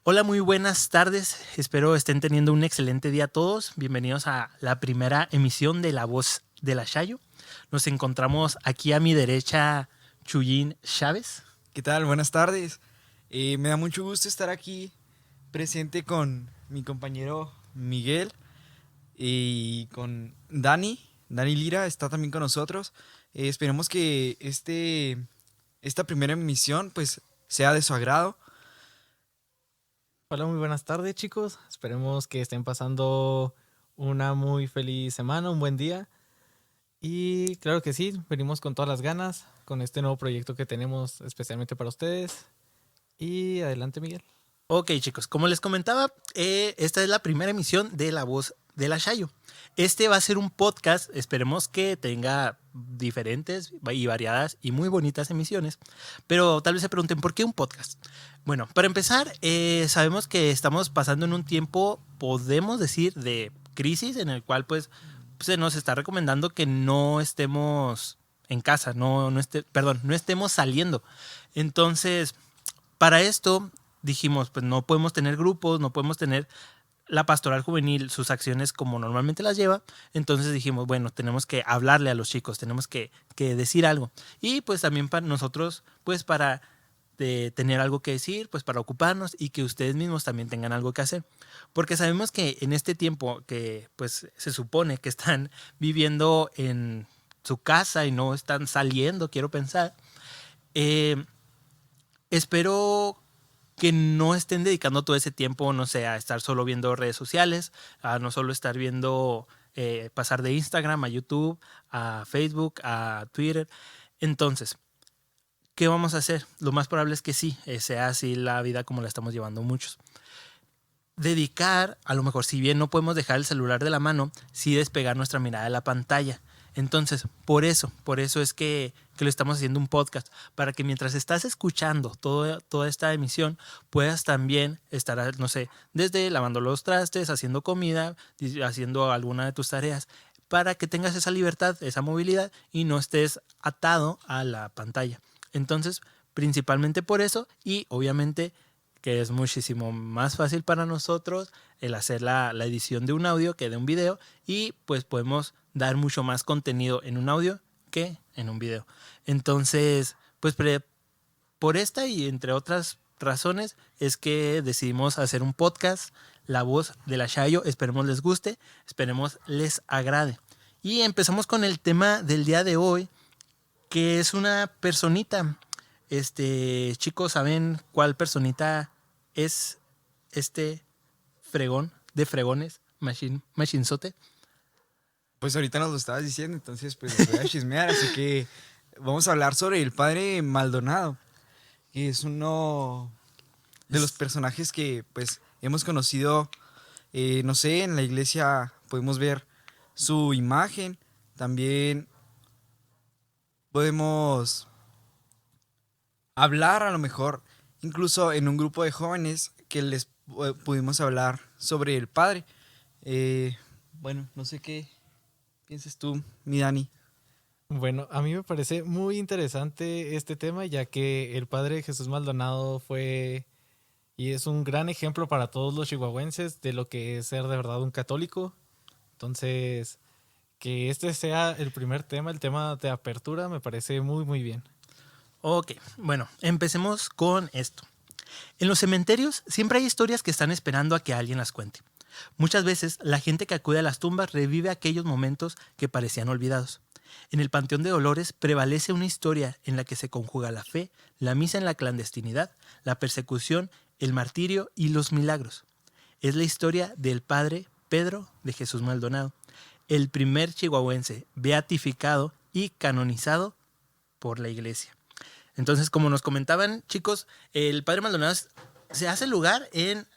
Hola, muy buenas tardes. Espero estén teniendo un excelente día todos. Bienvenidos a la primera emisión de La Voz de la Chayo. Nos encontramos aquí a mi derecha Chuyín Chávez. ¿Qué tal? Buenas tardes. Me da mucho gusto estar aquí presente con mi compañero Miguel y con Dani. Dani Lira está también con nosotros. Esperemos que esta primera emisión pues sea de su agrado. Hola, muy buenas tardes, chicos. Esperemos que estén pasando una muy feliz semana, un buen día. Y claro que sí, venimos con todas las ganas con este nuevo proyecto que tenemos especialmente para ustedes. Y adelante, Miguel. Ok, chicos, como les comentaba, esta es la primera emisión de La Voz de la Chayo. Este va a ser un podcast, esperemos que tenga diferentes y variadas y muy bonitas emisiones, pero tal vez se pregunten, ¿por qué un podcast? Bueno, para empezar, sabemos que estamos pasando en un tiempo, podemos decir, de crisis, en el cual pues se nos está recomendando que no estemos en casa, no estemos saliendo. Entonces, para esto dijimos, pues no podemos tener grupos, no podemos tener la pastoral juvenil sus acciones como normalmente las lleva. Entonces dijimos, bueno, tenemos que hablarle a los chicos, tenemos que decir algo. Y pues también para nosotros, pues para tener algo que decir, pues para ocuparnos y que ustedes mismos también tengan algo que hacer. Porque sabemos que en este tiempo que pues se supone que están viviendo en su casa y no están saliendo, quiero pensar, espero que no estén dedicando todo ese tiempo, no sé, a estar solo viendo redes sociales, a no solo estar viendo, pasar de Instagram a YouTube, a Facebook, a Twitter. Entonces, ¿qué vamos a hacer? Lo más probable es que sí, sea así la vida como la estamos llevando muchos. Dedicar, a lo mejor, si bien no podemos dejar el celular de la mano, sí despegar nuestra mirada de la pantalla. Entonces, por eso es que lo estamos haciendo un podcast, para que mientras estás escuchando toda esta emisión, puedas también estar, no sé, desde lavando los trastes, haciendo comida, haciendo alguna de tus tareas, para que tengas esa libertad, esa movilidad y no estés atado a la pantalla. Entonces, principalmente por eso y obviamente que es muchísimo más fácil para nosotros el hacer la edición de un audio que de un video y pues podemos dar mucho más contenido en un audio que en un video. Entonces, pues por esta y entre otras razones es que decidimos hacer un podcast, La Voz de la Chayo. Esperemos les guste, esperemos les agrade. Y empezamos con el tema del día de hoy, que es una personita. Chicos, ¿saben cuál personita es este fregón de fregones, machinzote? Pues ahorita nos lo estabas diciendo, entonces pues los voy a chismear, así que vamos a hablar sobre el padre Maldonado, que es uno de los personajes que pues hemos conocido. No sé, en la iglesia podemos ver su imagen. También podemos hablar a lo mejor, incluso en un grupo de jóvenes que les pudimos hablar sobre el Padre. Eh, bueno, no sé qué piensas tú, mi Dani. Bueno, a mí me parece muy interesante este tema, ya que el padre Jesús Maldonado fue y es un gran ejemplo para todos los chihuahuenses de lo que es ser de verdad un católico. Entonces, que este sea el primer tema, el tema de apertura, me parece muy, muy bien. Ok, bueno, empecemos con esto. En los cementerios siempre hay historias que están esperando a que alguien las cuente. Muchas veces la gente que acude a las tumbas revive aquellos momentos que parecían olvidados. En el Panteón de Dolores prevalece una historia en la que se conjuga la fe, la misa en la clandestinidad, la persecución, el martirio y los milagros. Es la historia del padre Pedro de Jesús Maldonado, el primer chihuahuense beatificado y canonizado por la iglesia. Entonces, como nos comentaban, chicos, el padre Maldonado se hace lugar en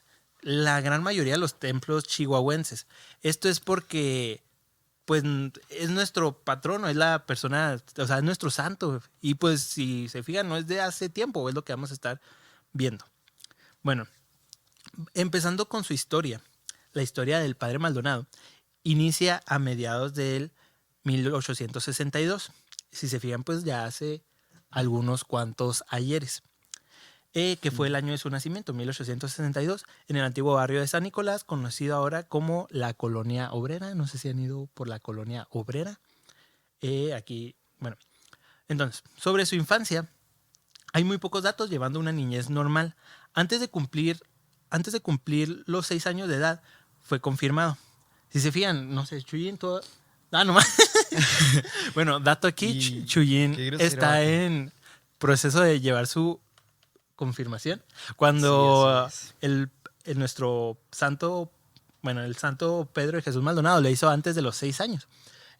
la gran mayoría de los templos chihuahuenses. Esto es porque pues es nuestro patrono, es la persona, o sea, es nuestro santo. Y pues si se fijan, no es de hace tiempo, es lo que vamos a estar viendo. Bueno, empezando con su historia, la historia del padre Maldonado inicia a mediados del 1862. Si se fijan, pues ya hace algunos cuantos ayeres. que fue el año de su nacimiento, 1862, en el antiguo barrio de San Nicolás, conocido ahora como la Colonia Obrera. No sé si han ido por la Colonia Obrera. Aquí, bueno. Entonces, sobre su infancia, hay muy pocos datos llevando una niñez normal. Antes de cumplir los 6 años de edad, fue confirmado. Si se fijan, no sé, Chuyin todo... Ah, no más. Bueno, dato aquí, Y Chuyin qué grosero, está vato. en proceso de llevar su confirmación. Cuando Sí, así nuestro santo, bueno, el santo Pedro de Jesús Maldonado le hizo antes de los 6 años.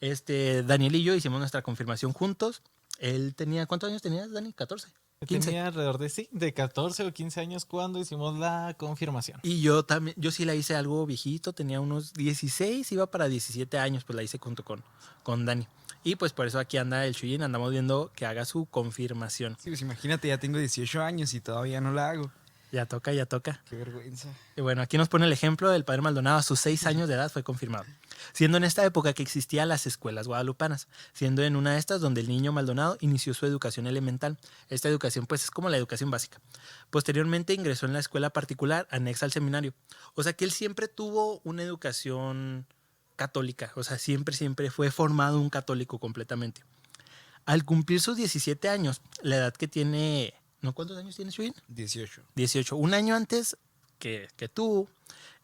Daniel y yo hicimos nuestra confirmación juntos. Él tenía, ¿cuántos años tenías, Dani? 14, 15. Tenía alrededor de 14 o 15 años cuando hicimos la confirmación. Y yo también, yo sí la hice algo viejito, tenía unos 16, iba para 17 años, pues la hice junto con Dani. Y pues por eso aquí anda el Chuyin, andamos viendo que haga su confirmación. Sí, pues imagínate, ya tengo 18 años y todavía no la hago. Ya toca, ya toca. Qué vergüenza. Y bueno, aquí nos pone el ejemplo del padre Maldonado. A sus 6 años de edad fue confirmado. Siendo en esta época que existían las escuelas guadalupanas, siendo en una de estas donde el niño Maldonado inició su educación elemental. Esta educación pues es como la educación básica. Posteriormente ingresó en la escuela particular anexa al seminario. O sea que él siempre tuvo una educación católica. O sea, siempre fue formado un católico completamente. Al cumplir sus 17 años, la edad que tiene... ¿No? ¿Cuántos años tiene Shuin? 18. 18. Un año antes que tú,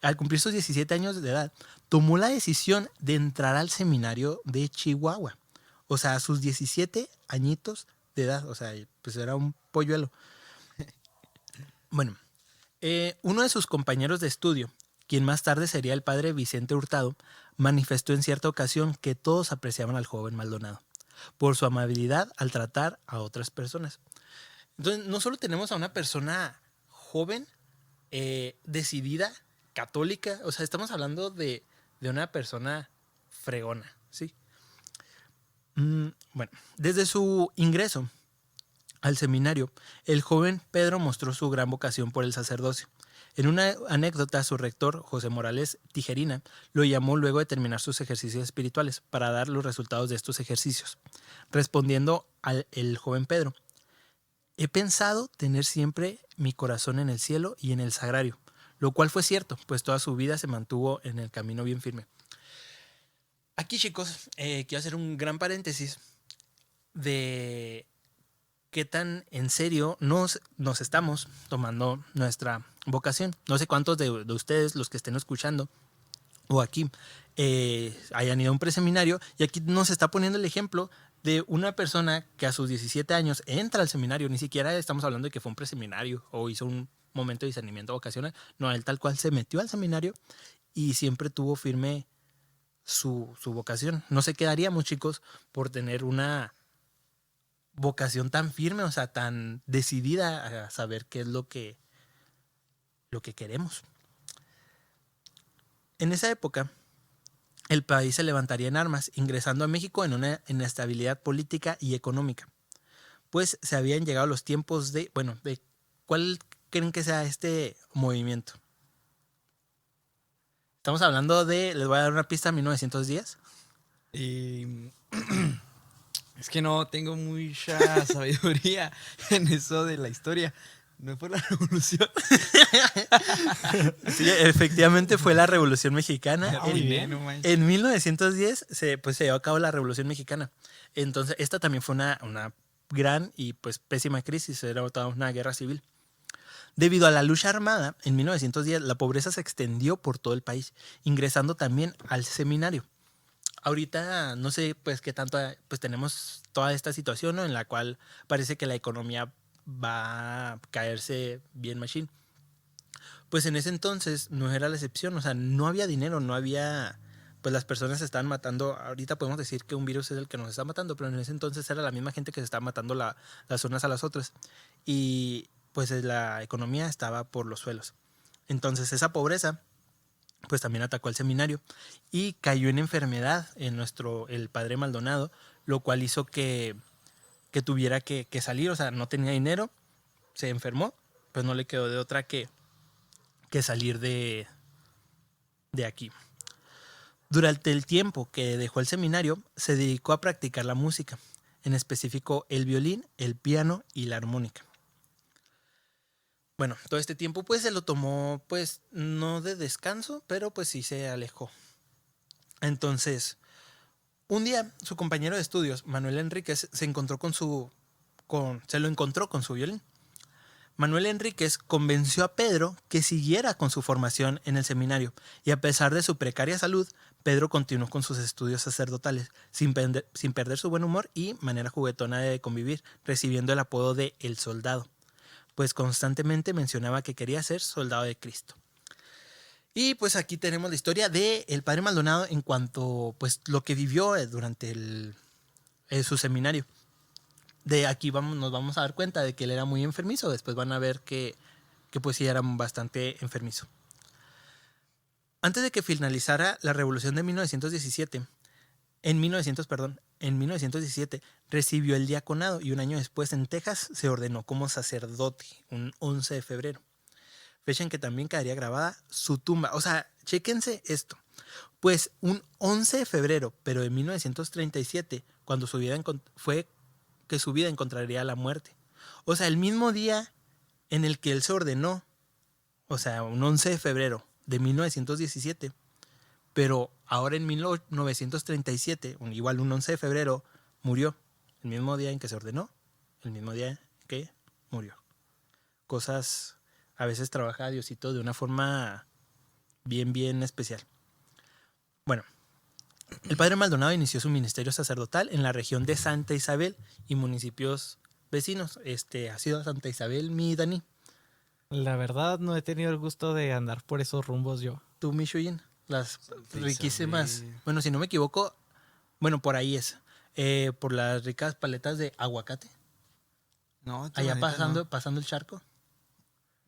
al cumplir sus 17 años de edad, tomó la decisión de entrar al seminario de Chihuahua. O sea, a sus 17 añitos de edad. O sea, pues era un polluelo. Bueno, uno de sus compañeros de estudio, quien más tarde sería el padre Vicente Hurtado, manifestó en cierta ocasión que todos apreciaban al joven Maldonado por su amabilidad al tratar a otras personas. Entonces, no solo tenemos a una persona joven, decidida, católica, o sea, estamos hablando de una persona fregona, ¿sí? Bueno, desde su ingreso al seminario, el joven Pedro mostró su gran vocación por el sacerdocio. En una anécdota, su rector, José Morales Tijerina, lo llamó luego de terminar sus ejercicios espirituales para dar los resultados de estos ejercicios. Respondiendo el joven Pedro: he pensado tener siempre mi corazón en el cielo y en el sagrario, lo cual fue cierto, pues toda su vida se mantuvo en el camino bien firme. Aquí, chicos, quiero hacer un gran paréntesis de qué tan en serio nos estamos tomando nuestra vocación. No sé cuántos de ustedes, los que estén escuchando o aquí, hayan ido a un preseminario, y aquí nos está poniendo el ejemplo de una persona que a sus 17 años entra al seminario. Ni siquiera estamos hablando de que fue un preseminario o hizo un momento de discernimiento vocacional. No, él tal cual se metió al seminario y siempre tuvo firme su vocación. No se quedaríamos, chicos, por tener una vocación tan firme, o sea, tan decidida a saber qué es lo que queremos. En esa época, el país se levantaría en armas, ingresando a México en una inestabilidad política y económica, pues se habían llegado los tiempos de ¿cuál creen que sea este movimiento? Estamos hablando de, les voy a dar una pista, 1910. Es que no tengo mucha sabiduría en eso de la historia. No fue la revolución. Sí, efectivamente fue la Revolución Mexicana. Muy bien. No manches. En 1910 se llevó a cabo la Revolución Mexicana. Entonces, esta también fue una gran y pues pésima crisis, era toda una guerra civil. Debido a la lucha armada, en 1910 la pobreza se extendió por todo el país, ingresando también al seminario. Ahorita no sé pues qué tanto, pues tenemos toda esta situación, ¿no?, en la cual parece que la economía va a caerse bien machín. Pues en ese entonces no era la excepción, o sea, no había dinero, no había, pues las personas se estaban matando. Ahorita podemos decir que un virus es el que nos está matando, pero en ese entonces era la misma gente que se estaba matando las unas a las otras. Y pues la economía estaba por los suelos. Entonces esa pobreza pues también atacó al seminario y cayó en enfermedad en el padre Maldonado, lo cual hizo que tuviera que salir, o sea, no tenía dinero, se enfermó, pues no le quedó de otra que salir de aquí. Durante el tiempo que dejó el seminario, se dedicó a practicar la música, en específico el violín, el piano y la armónica. Bueno, todo este tiempo pues se lo tomó pues no de descanso, pero pues sí se alejó. Entonces, un día su compañero de estudios, Manuel Enríquez, se lo encontró con su violín. Manuel Enríquez convenció a Pedro que siguiera con su formación en el seminario y a pesar de su precaria salud, Pedro continuó con sus estudios sacerdotales sin perder su buen humor y manera juguetona de convivir, recibiendo el apodo de El Soldado, pues constantemente mencionaba que quería ser soldado de Cristo. Y pues aquí tenemos la historia de el padre Maldonado en cuanto pues lo que vivió durante su seminario. De aquí nos vamos a dar cuenta de que él era muy enfermizo. Después van a ver que pues sí era bastante enfermizo. Antes de que finalizara la revolución de 1917, en 1917 recibió el diaconado y un año después en Texas se ordenó como sacerdote, un 11 de febrero. Fecha en que también quedaría grabada su tumba. O sea, chéquense esto. Pues un 11 de febrero, pero de 1937, cuando su vida fue que su vida encontraría la muerte. O sea, el mismo día en el que él se ordenó, o sea, un 11 de febrero de 1917, pero ahora en 1937, igual un 11 de febrero, murió. El mismo día en que se ordenó, el mismo día en que murió. Cosas, a veces trabaja Diosito de una forma bien, bien especial. Bueno, el padre Maldonado inició su ministerio sacerdotal en la región de Santa Isabel y municipios vecinos. ¿Ha sido a Santa Isabel, mi Dani? La verdad no he tenido el gusto de andar por esos rumbos yo. ¿Tú, Michuyin? Las Santa riquísimas... Isabel. Bueno, si no me equivoco, bueno, por ahí es. Por las ricas paletas de aguacate. No, Allá neta, pasando el charco.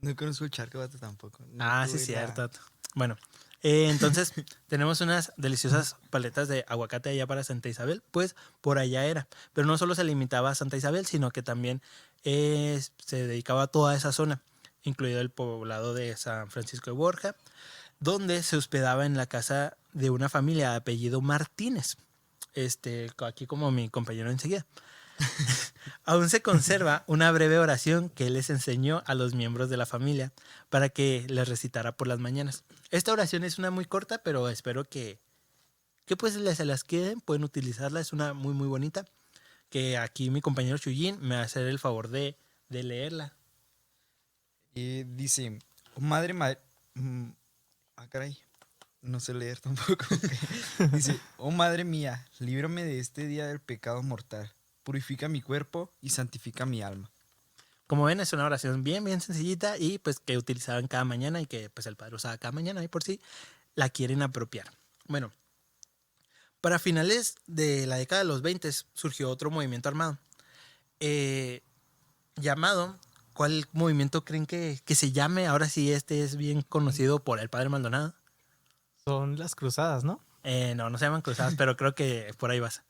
no conozco el charco, vato, tampoco. No Sí, tuve cierto. Bueno, entonces tenemos unas deliciosas paletas de aguacate allá para Santa Isabel, pues por allá era. Pero no solo se limitaba a Santa Isabel, sino que también se dedicaba a toda esa zona, incluido el poblado de San Francisco de Borja, donde se hospedaba en la casa de una familia de apellido Martínez. Aquí como mi compañero enseguida. Aún se conserva una breve oración que él les enseñó a los miembros de la familia para que les recitara por las mañanas. Esta oración es una muy corta, pero espero que pues se las queden, pueden utilizarla, es una muy muy bonita, que aquí mi compañero Chuyín me va a hacer el favor de leerla. Dice, "Oh, madre, caray, no sé leer tampoco. Dice, oh madre mía, líbrame de este día del pecado mortal. Purifica mi cuerpo y santifica mi alma. Como ven, es una oración bien bien sencillita y pues que utilizaban cada mañana y que pues el padre usaba cada mañana y por si la quieren apropiar. Bueno, para finales de la década de los 20 surgió otro movimiento armado llamado, ¿cuál movimiento creen que se llame? Ahora sí, este es bien conocido por el padre Maldonado. Son las cruzadas, ¿no? No se llaman cruzadas, pero creo que por ahí vas.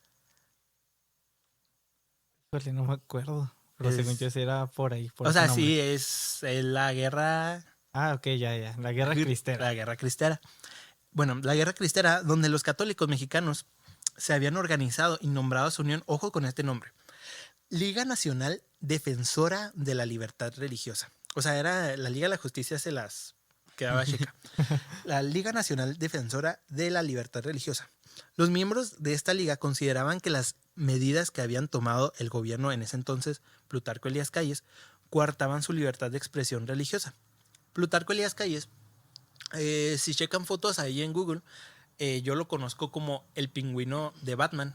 Híjole, no me acuerdo. Pero según yo sí era por ahí. Por O ese sea, nombre. sí, es la guerra... Ah, ok, ya. La guerra cristera. La guerra cristera. Bueno, la guerra cristera, donde los católicos mexicanos se habían organizado y nombrado a su unión, ojo con este nombre, Liga Nacional Defensora de la Libertad Religiosa. O sea, era la Liga de la Justicia, se las quedaba chica. La Liga Nacional Defensora de la Libertad Religiosa. Los miembros de esta liga consideraban que las medidas que habían tomado el gobierno en ese entonces, Plutarco Elías Calles, coartaban su libertad de expresión religiosa. Plutarco Elías Calles, si checan fotos ahí en Google, yo lo conozco como el pingüino de Batman,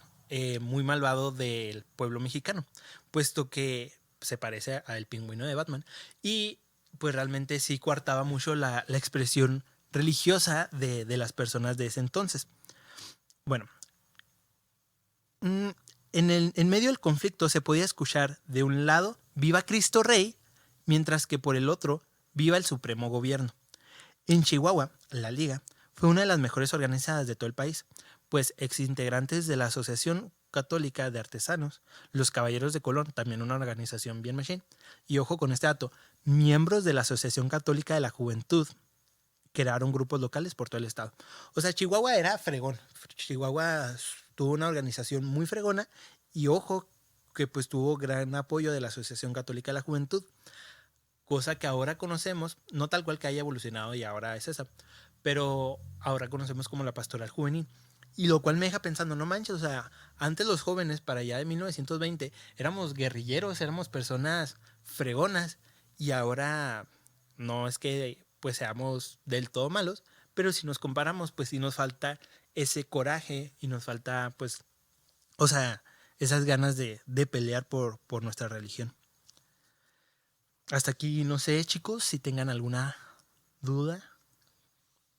muy malvado del pueblo mexicano, puesto que se parece al pingüino de Batman y pues realmente sí coartaba mucho la expresión religiosa de las personas de ese entonces. Bueno, en medio del conflicto se podía escuchar de un lado viva Cristo Rey, mientras que por el otro viva el supremo gobierno. En Chihuahua, la Liga fue una de las mejores organizadas de todo el país, pues exintegrantes de la Asociación Católica de Artesanos, los Caballeros de Colón, también una organización bien machine, y ojo con este dato, miembros de la Asociación Católica de la Juventud, crearon grupos locales por todo el estado. O sea, Chihuahua era fregón. Chihuahua tuvo una organización muy fregona y ojo que pues tuvo gran apoyo de la Asociación Católica de la Juventud. cosa que ahora conocemos, no tal cual que haya evolucionado y ahora es esa, pero ahora conocemos como la pastoral juvenil. Y lo cual me deja pensando, no manches, o sea, antes los jóvenes para allá de 1920 éramos guerrilleros, éramos personas fregonas y ahora no es que pues seamos del todo malos, pero si nos comparamos pues sí nos falta ese coraje y nos falta pues, o sea, esas ganas de pelear por nuestra religión. Hasta aquí no sé, chicos, si tengan alguna duda.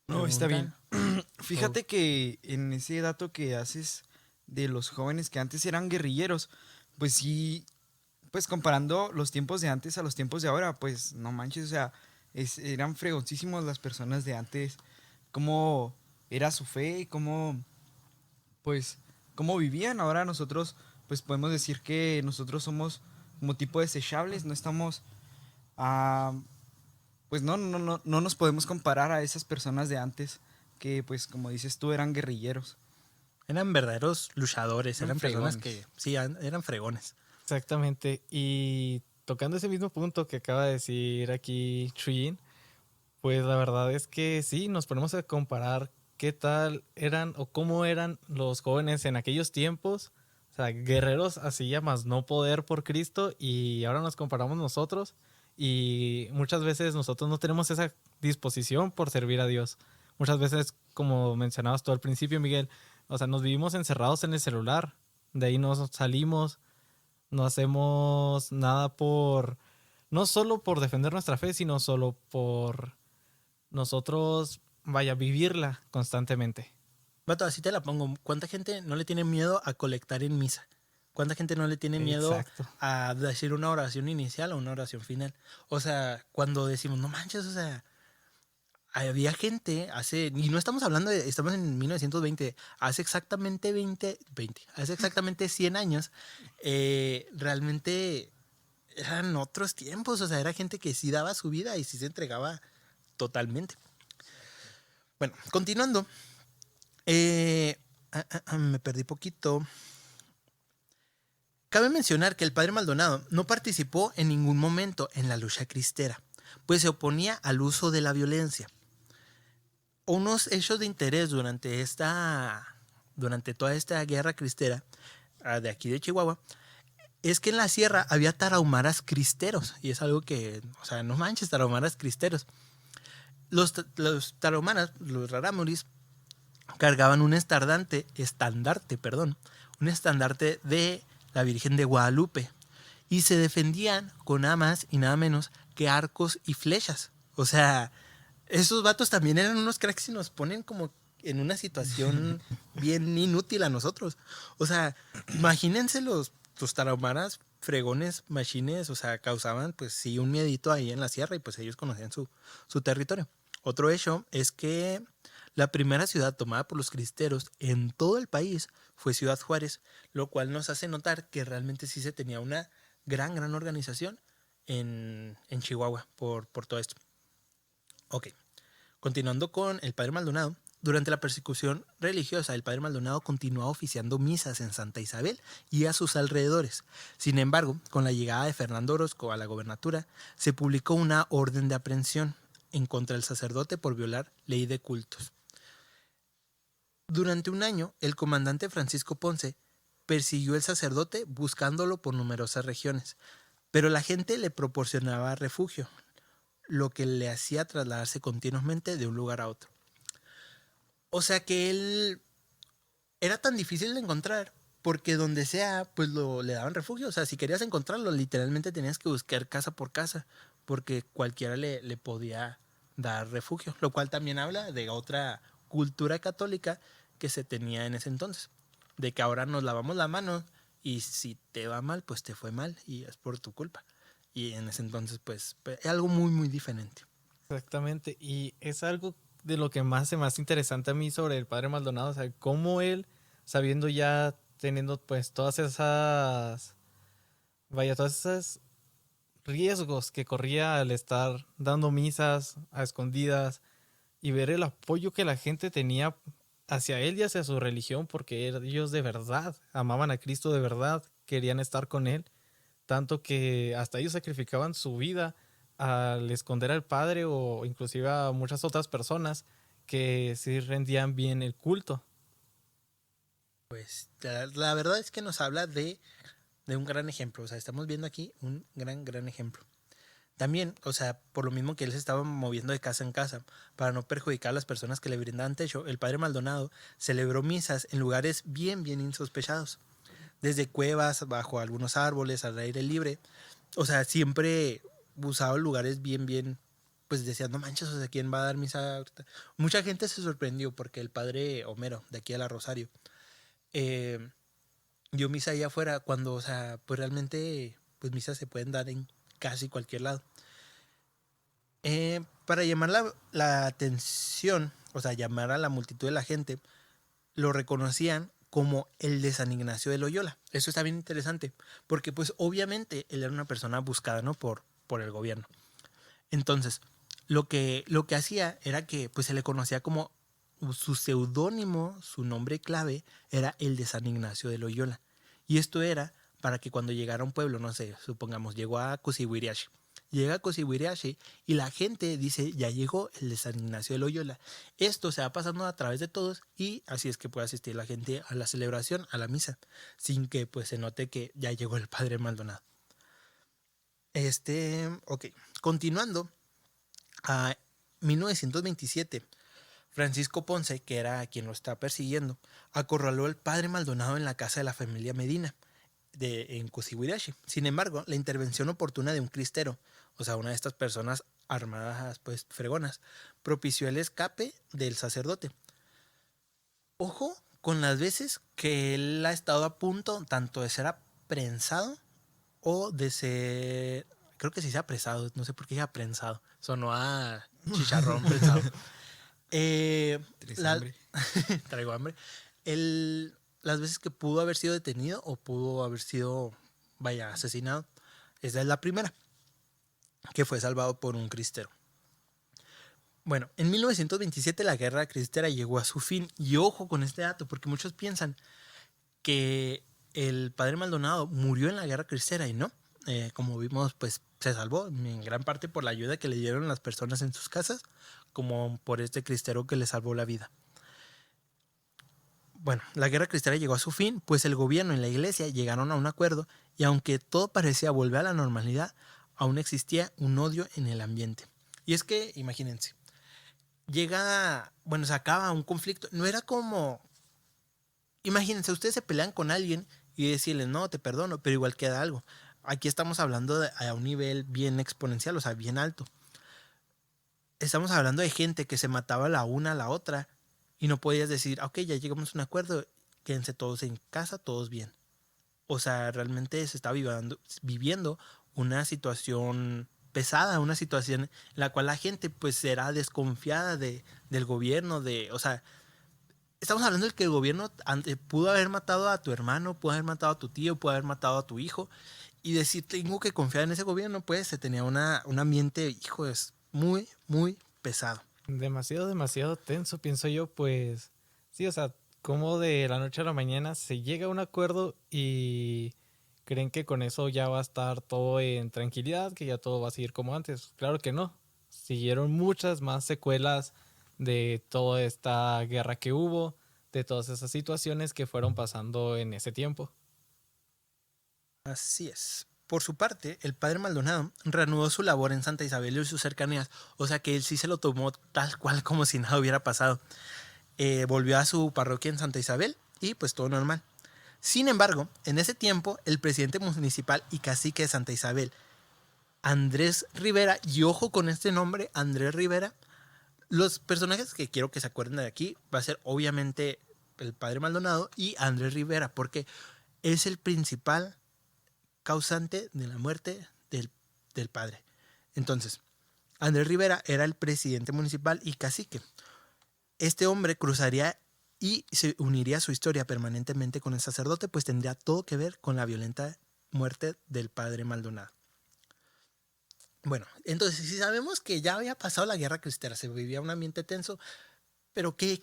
No, está bien. pregunta. Fíjate que en ese dato que haces de los jóvenes que antes eran guerrilleros, pues sí, pues comparando los tiempos de antes a los tiempos de ahora, pues no manches, o sea, eran fregoncísimos las personas de antes, cómo era su fe y cómo, pues, cómo vivían. Ahora nosotros, pues podemos decir que nosotros somos como tipo desechables, no estamos, ah, pues no nos podemos comparar a esas personas de antes que, pues, como dices tú, eran guerrilleros. Eran verdaderos luchadores, Eran eran personas fregones. que sí, eran fregones. Exactamente. Y tocando ese mismo punto que acaba de decir aquí Chuyin, pues la verdad es que sí, nos ponemos a comparar qué tal eran o cómo eran los jóvenes en aquellos tiempos. O sea, guerreros así llamas, no poder por Cristo, y ahora nos comparamos nosotros y muchas veces nosotros no tenemos esa disposición por servir a Dios. Muchas veces, como mencionabas tú al principio, Miguel, o sea, nos vivimos encerrados en el celular, de ahí no salimos, no hacemos nada por, no solo por defender nuestra fe, sino solo por nosotros, vaya, vivirla constantemente. Vato, así te la pongo. ¿Cuánta gente no le tiene miedo a colectar en misa? ¿Cuánta gente no le tiene miedo Exacto. a decir una oración inicial o una oración final? O sea, cuando decimos, no manches, o sea, había gente hace, y no estamos hablando de, estamos en 1920, hace exactamente 20, hace exactamente 100 años, realmente eran otros tiempos, o sea, era gente que sí daba su vida y sí se entregaba totalmente. Bueno, continuando, me perdí poquito. Cabe mencionar que el padre Maldonado no participó en ningún momento en la lucha cristera, pues se oponía al uso de la violencia. Unos hechos de interés durante toda esta guerra cristera de aquí de Chihuahua es que en la sierra había tarahumaras cristeros, y es algo que, o sea, no manches, tarahumaras cristeros. Los tarahumaras, los rarámuris, cargaban un estandarte, un estandarte de la Virgen de Guadalupe y se defendían con nada más y nada menos que arcos y flechas. O sea, esos vatos también eran unos cracks y nos ponen como en una situación bien inútil a nosotros. O sea, imagínense los tarahumaras fregones, machines, o sea, causaban pues sí un miedito ahí en la sierra y pues ellos conocían su territorio. Otro hecho es que la primera ciudad tomada por los cristeros en todo el país fue Ciudad Juárez, lo cual nos hace notar que realmente sí se tenía una gran organización en Chihuahua por todo esto. Ok, continuando con el padre Maldonado, durante la persecución religiosa, el padre Maldonado continuó oficiando misas en Santa Isabel y a sus alrededores. Sin embargo, con la llegada de Fernando Orozco a la gobernatura, se publicó una orden de aprehensión en contra del sacerdote por violar ley de cultos. Durante un año, el comandante Francisco Ponce persiguió al sacerdote buscándolo por numerosas regiones, pero la gente le proporcionaba refugio, lo que le hacía trasladarse continuamente de un lugar a otro. O sea que él era tan difícil de encontrar porque donde sea, pues le daban refugio. O sea, si querías encontrarlo, literalmente tenías que buscar casa por casa porque cualquiera le podía dar refugio, lo cual también habla de otra cultura católica que se tenía en ese entonces, de que ahora nos lavamos la mano y si te va mal, pues te fue mal y es por tu culpa. Y en ese entonces, pues, es algo muy diferente. Exactamente. Y es algo de lo que más se me hace interesante a mí sobre el padre Maldonado. O sea, cómo él, sabiendo ya, teniendo pues todas esas, vaya, todas esas riesgos que corría al estar dando misas a escondidas y ver el apoyo que la gente tenía hacia él y hacia su religión, porque ellos de verdad amaban a Cristo, de verdad querían estar con él, tanto que hasta ellos sacrificaban su vida al esconder al padre o inclusive a muchas otras personas que sí rendían bien el culto. Pues la verdad es que nos habla de un gran ejemplo. O sea, estamos viendo aquí un gran ejemplo. También, o sea, por lo mismo que él se estaba moviendo de casa en casa para no perjudicar a las personas que le brindaban techo, el padre Maldonado celebró misas en lugares bien insospechados. Desde cuevas, bajo algunos árboles, al aire libre. O sea, siempre usaba lugares bien, pues decían, no manches, o sea, ¿quién va a dar misa ahorita? Mucha gente se sorprendió porque el padre Homero, de aquí a la Rosario, eh, dio misa allá afuera cuando, o sea, pues realmente, pues misas se pueden dar en casi cualquier lado. Para llamar la atención, o sea, llamar a la multitud de la gente, lo reconocían como el de San Ignacio de Loyola. Eso está bien interesante, porque pues obviamente él era una persona buscada, ¿no? Por el gobierno. Entonces, lo que hacía era que pues se le conocía como su seudónimo, su nombre clave, era el de San Ignacio de Loyola. Y esto era para que cuando llegara a un pueblo, no sé, supongamos, llegó a Cosihuiriache. Llega a Cosihuiriache y la gente dice, ya llegó el de San Ignacio de Loyola. Esto se va pasando a través de todos y así es que puede asistir la gente a la celebración, a la misa, sin que pues se note que ya llegó el padre Maldonado. Ok, continuando, a 1927, Francisco Ponce, que era quien lo está persiguiendo, acorraló al padre Maldonado en la casa de la familia Medina, en Cosihuirache. Sin embargo, la intervención oportuna de un cristero, o sea, una de estas personas armadas, pues fregonas, propició el escape del sacerdote. Ojo con las veces que él ha estado a punto tanto de ser aprensado o de ser, creo que sí se ha apresado, no sé por qué dije aprensado, sonó a chicharrón prensado. ¿Tienes hambre? Traigo hambre. Las veces que pudo haber sido detenido o pudo haber sido, vaya, asesinado. Esa es la primera, que fue salvado por un cristero. Bueno, en 1927 la guerra cristera llegó a su fin. Y ojo con este dato, porque muchos piensan que el padre Maldonado murió en la guerra cristera y no. Como vimos, pues se salvó en gran parte por la ayuda que le dieron las personas en sus casas, como por este cristero que le salvó la vida. Bueno, la guerra cristera llegó a su fin, pues el gobierno y la iglesia llegaron a un acuerdo y aunque todo parecía volver a la normalidad, aún existía un odio en el ambiente. Y es que, imagínense, se acaba un conflicto. No era como, imagínense, ustedes se pelean con alguien y decirles, no, te perdono, pero igual queda algo. Aquí estamos hablando a un nivel bien exponencial, o sea, bien alto. Estamos hablando de gente que se mataba la una a la otra y no podías decir, ok, ya llegamos a un acuerdo, quédense todos en casa, todos bien. O sea, realmente se está viviendo una situación pesada, una situación en la cual la gente pues será desconfiada del gobierno, o sea, estamos hablando de que el gobierno pudo haber matado a tu hermano, pudo haber matado a tu tío, pudo haber matado a tu hijo y decir, tengo que confiar en ese gobierno, pues se tenía un ambiente, hijo, es muy pesado. Demasiado tenso, pienso yo, pues sí, o sea, como de la noche a la mañana se llega a un acuerdo y creen que con eso ya va a estar todo en tranquilidad, que ya todo va a seguir como antes. Claro que no. Siguieron muchas más secuelas de toda esta guerra que hubo, de todas esas situaciones que fueron pasando en ese tiempo. Así es. Por su parte, el padre Maldonado reanudó su labor en Santa Isabel y sus cercanías, o sea que él sí se lo tomó tal cual como si nada hubiera pasado. Volvió a su parroquia en Santa Isabel y pues todo normal. Sin embargo, en ese tiempo, el presidente municipal y cacique de Santa Isabel, Andrés Rivera, y ojo con este nombre, Andrés Rivera, los personajes que quiero que se acuerden de aquí va a ser obviamente el padre Maldonado y Andrés Rivera, porque es el principal causante de la muerte del padre. Entonces, Andrés Rivera era el presidente municipal y cacique. Este hombre cruzaría y se uniría a su historia permanentemente con el sacerdote, pues tendría todo que ver con la violenta muerte del padre Maldonado. Bueno, entonces si sabemos que ya había pasado la guerra cristera, se vivía un ambiente tenso, pero ¿qué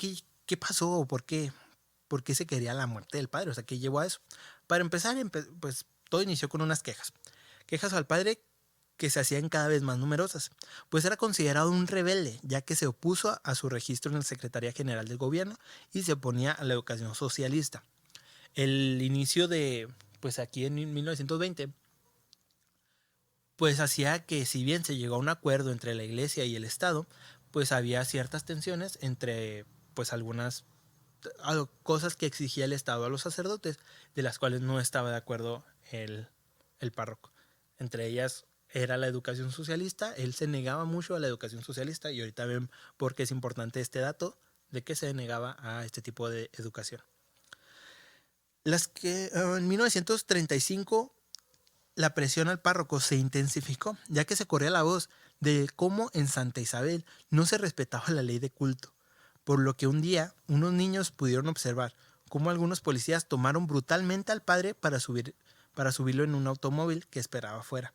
pasó? ¿Por qué se quería la muerte del padre? O sea, ¿qué llevó a eso? Para empezar, pues todo inició con unas quejas. Quejas al padre que se hacían cada vez más numerosas, pues era considerado un rebelde, ya que se opuso a su registro en la Secretaría General del Gobierno y se oponía a la educación socialista. El inicio de, pues aquí en 1920, pues hacía que si bien se llegó a un acuerdo entre la Iglesia y el Estado, pues había ciertas tensiones entre pues algunas cosas que exigía el Estado a los sacerdotes, de las cuales no estaba de acuerdo el párroco. Entre ellas era la educación socialista. Él se negaba mucho a la educación socialista y ahorita ven por qué es importante este dato de que se negaba a este tipo de educación. En 1935 la presión al párroco se intensificó, ya que se corría la voz de cómo en Santa Isabel no se respetaba la ley de culto, por lo que un día unos niños pudieron observar cómo algunos policías tomaron brutalmente al padre para subirlo en un automóvil que esperaba afuera.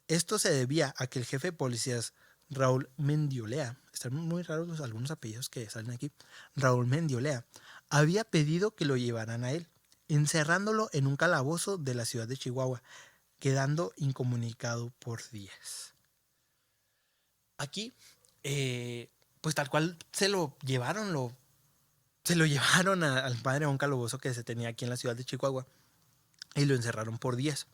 Esto se debía a que el jefe de policías, Raúl Mendiolea, están muy raros algunos apellidos que salen aquí, Raúl Mendiolea, había pedido que lo llevaran a él, encerrándolo en un calabozo de la ciudad de Chihuahua, quedando incomunicado por días. Aquí, pues tal cual se lo llevaron al padre a un calabozo que se tenía aquí en la ciudad de Chihuahua y lo encerraron por días.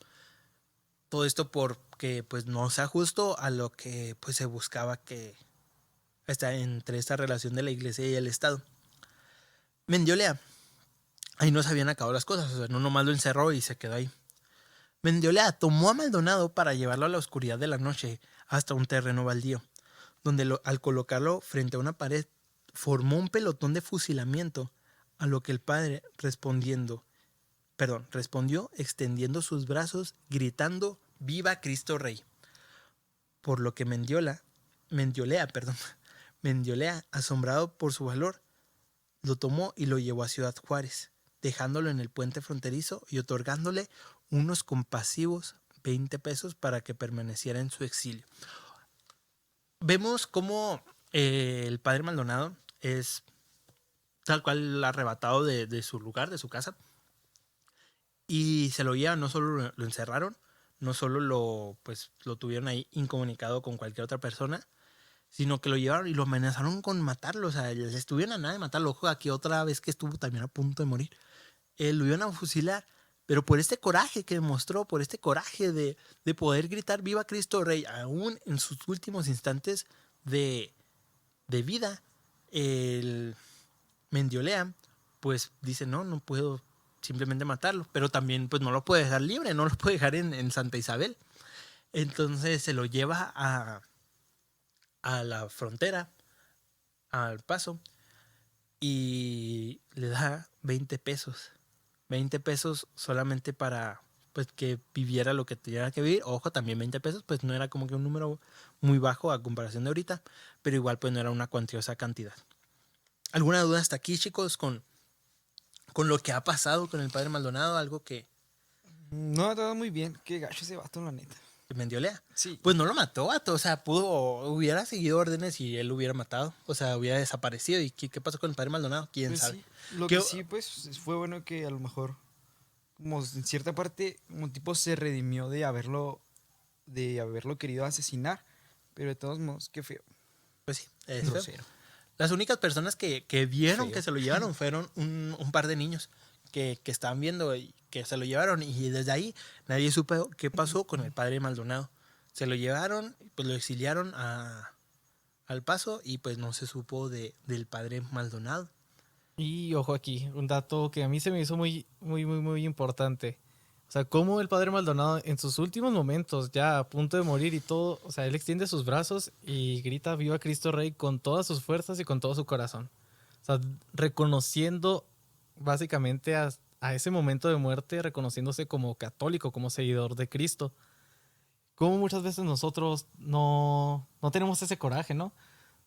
Todo esto porque pues no se ajustó a lo que pues se buscaba que está entre esta relación de la iglesia y el Estado. Mendiolea, ahí no se habían acabado las cosas, o sea, no nomás lo encerró y se quedó ahí. Mendiolea tomó a Maldonado para llevarlo a la oscuridad de la noche hasta un terreno baldío, donde al colocarlo frente a una pared formó un pelotón de fusilamiento, a lo que el padre respondió extendiendo sus brazos, gritando ¡Viva Cristo Rey! Por lo que Mendiolea, asombrado por su valor, lo tomó y lo llevó a Ciudad Juárez, dejándolo en el puente fronterizo y otorgándole unos compasivos 20 pesos para que permaneciera en su exilio. Vemos cómo el padre Maldonado es tal cual arrebatado de su lugar, de su casa, y se lo llevan, no solo lo encerraron, no solo lo tuvieron ahí incomunicado con cualquier otra persona, sino que lo llevaron y lo amenazaron con matarlo. O sea, les estuvieron a nada de matarlo. Ojo, aquí otra vez que estuvo también a punto de morir. Lo iban a fusilar, pero por este coraje que demostró, por este coraje de poder gritar ¡Viva Cristo Rey! Aún en sus últimos instantes de vida, el Mendiolea pues dice no puedo simplemente matarlo, pero también pues no lo puede dejar libre, no lo puede dejar en Santa Isabel. Entonces se lo lleva a la frontera, al Paso, y le da 20 pesos. 20 pesos solamente para pues que viviera lo que tenía que vivir. Ojo, también 20 pesos pues no era como que un número muy bajo a comparación de ahorita, pero igual pues no era una cuantiosa cantidad. ¿Alguna duda hasta aquí, chicos, con lo que ha pasado con el padre Maldonado? Algo que No, todo muy bien. Qué gacho ese vato, la neta. Mendiolea. Sí. Pues no lo mató, vato. O sea, hubiera seguido órdenes y él lo hubiera matado. O sea, hubiera desaparecido. ¿Y qué pasó con el padre Maldonado? ¿Quién Pues sabe? sí. Lo que sí, pues, fue bueno que a lo mejor, como en cierta parte, un tipo se redimió de haberlo querido asesinar. Pero de todos modos, qué feo. Pues sí, es feo. Grosero. Las únicas personas que vieron Feo. que se lo llevaron fueron un par de niños que estaban viendo y que se lo llevaron. Y desde ahí nadie supo qué pasó con el padre Maldonado. Se lo llevaron, pues lo exiliaron al Paso y pues no se supo del padre Maldonado. Y ojo aquí, un dato que a mí se me hizo muy, muy, muy, muy importante. O sea, cómo el padre Maldonado en sus últimos momentos, ya a punto de morir y todo, o sea, él extiende sus brazos y grita ¡Viva Cristo Rey! Con todas sus fuerzas y con todo su corazón. O sea, reconociendo básicamente a ese momento de muerte, reconociéndose como católico, como seguidor de Cristo. Como muchas veces nosotros no tenemos ese coraje, ¿no?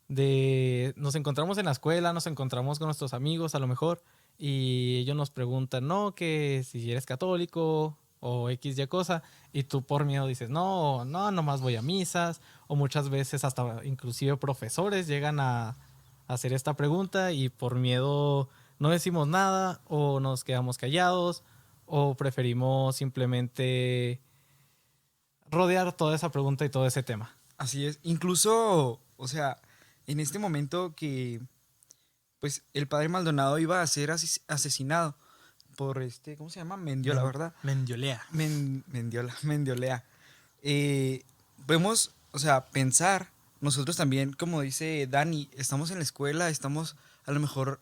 Nos encontramos en la escuela, nos encontramos con nuestros amigos a lo mejor, y ellos nos preguntan, no, que si eres católico o X y cosa, y tú por miedo dices, no, nomás voy a misas, o muchas veces hasta inclusive profesores llegan a hacer esta pregunta y por miedo no decimos nada o nos quedamos callados o preferimos simplemente rodear toda esa pregunta y todo ese tema. Así es. Incluso, o sea, en este momento que pues el padre Maldonado iba a ser asesinado por ¿cómo se llama? Mendiola, ¿verdad? Mendiolea. Mendiolea. Podemos, o sea, pensar, nosotros también, como dice Dani, estamos en la escuela, estamos a lo mejor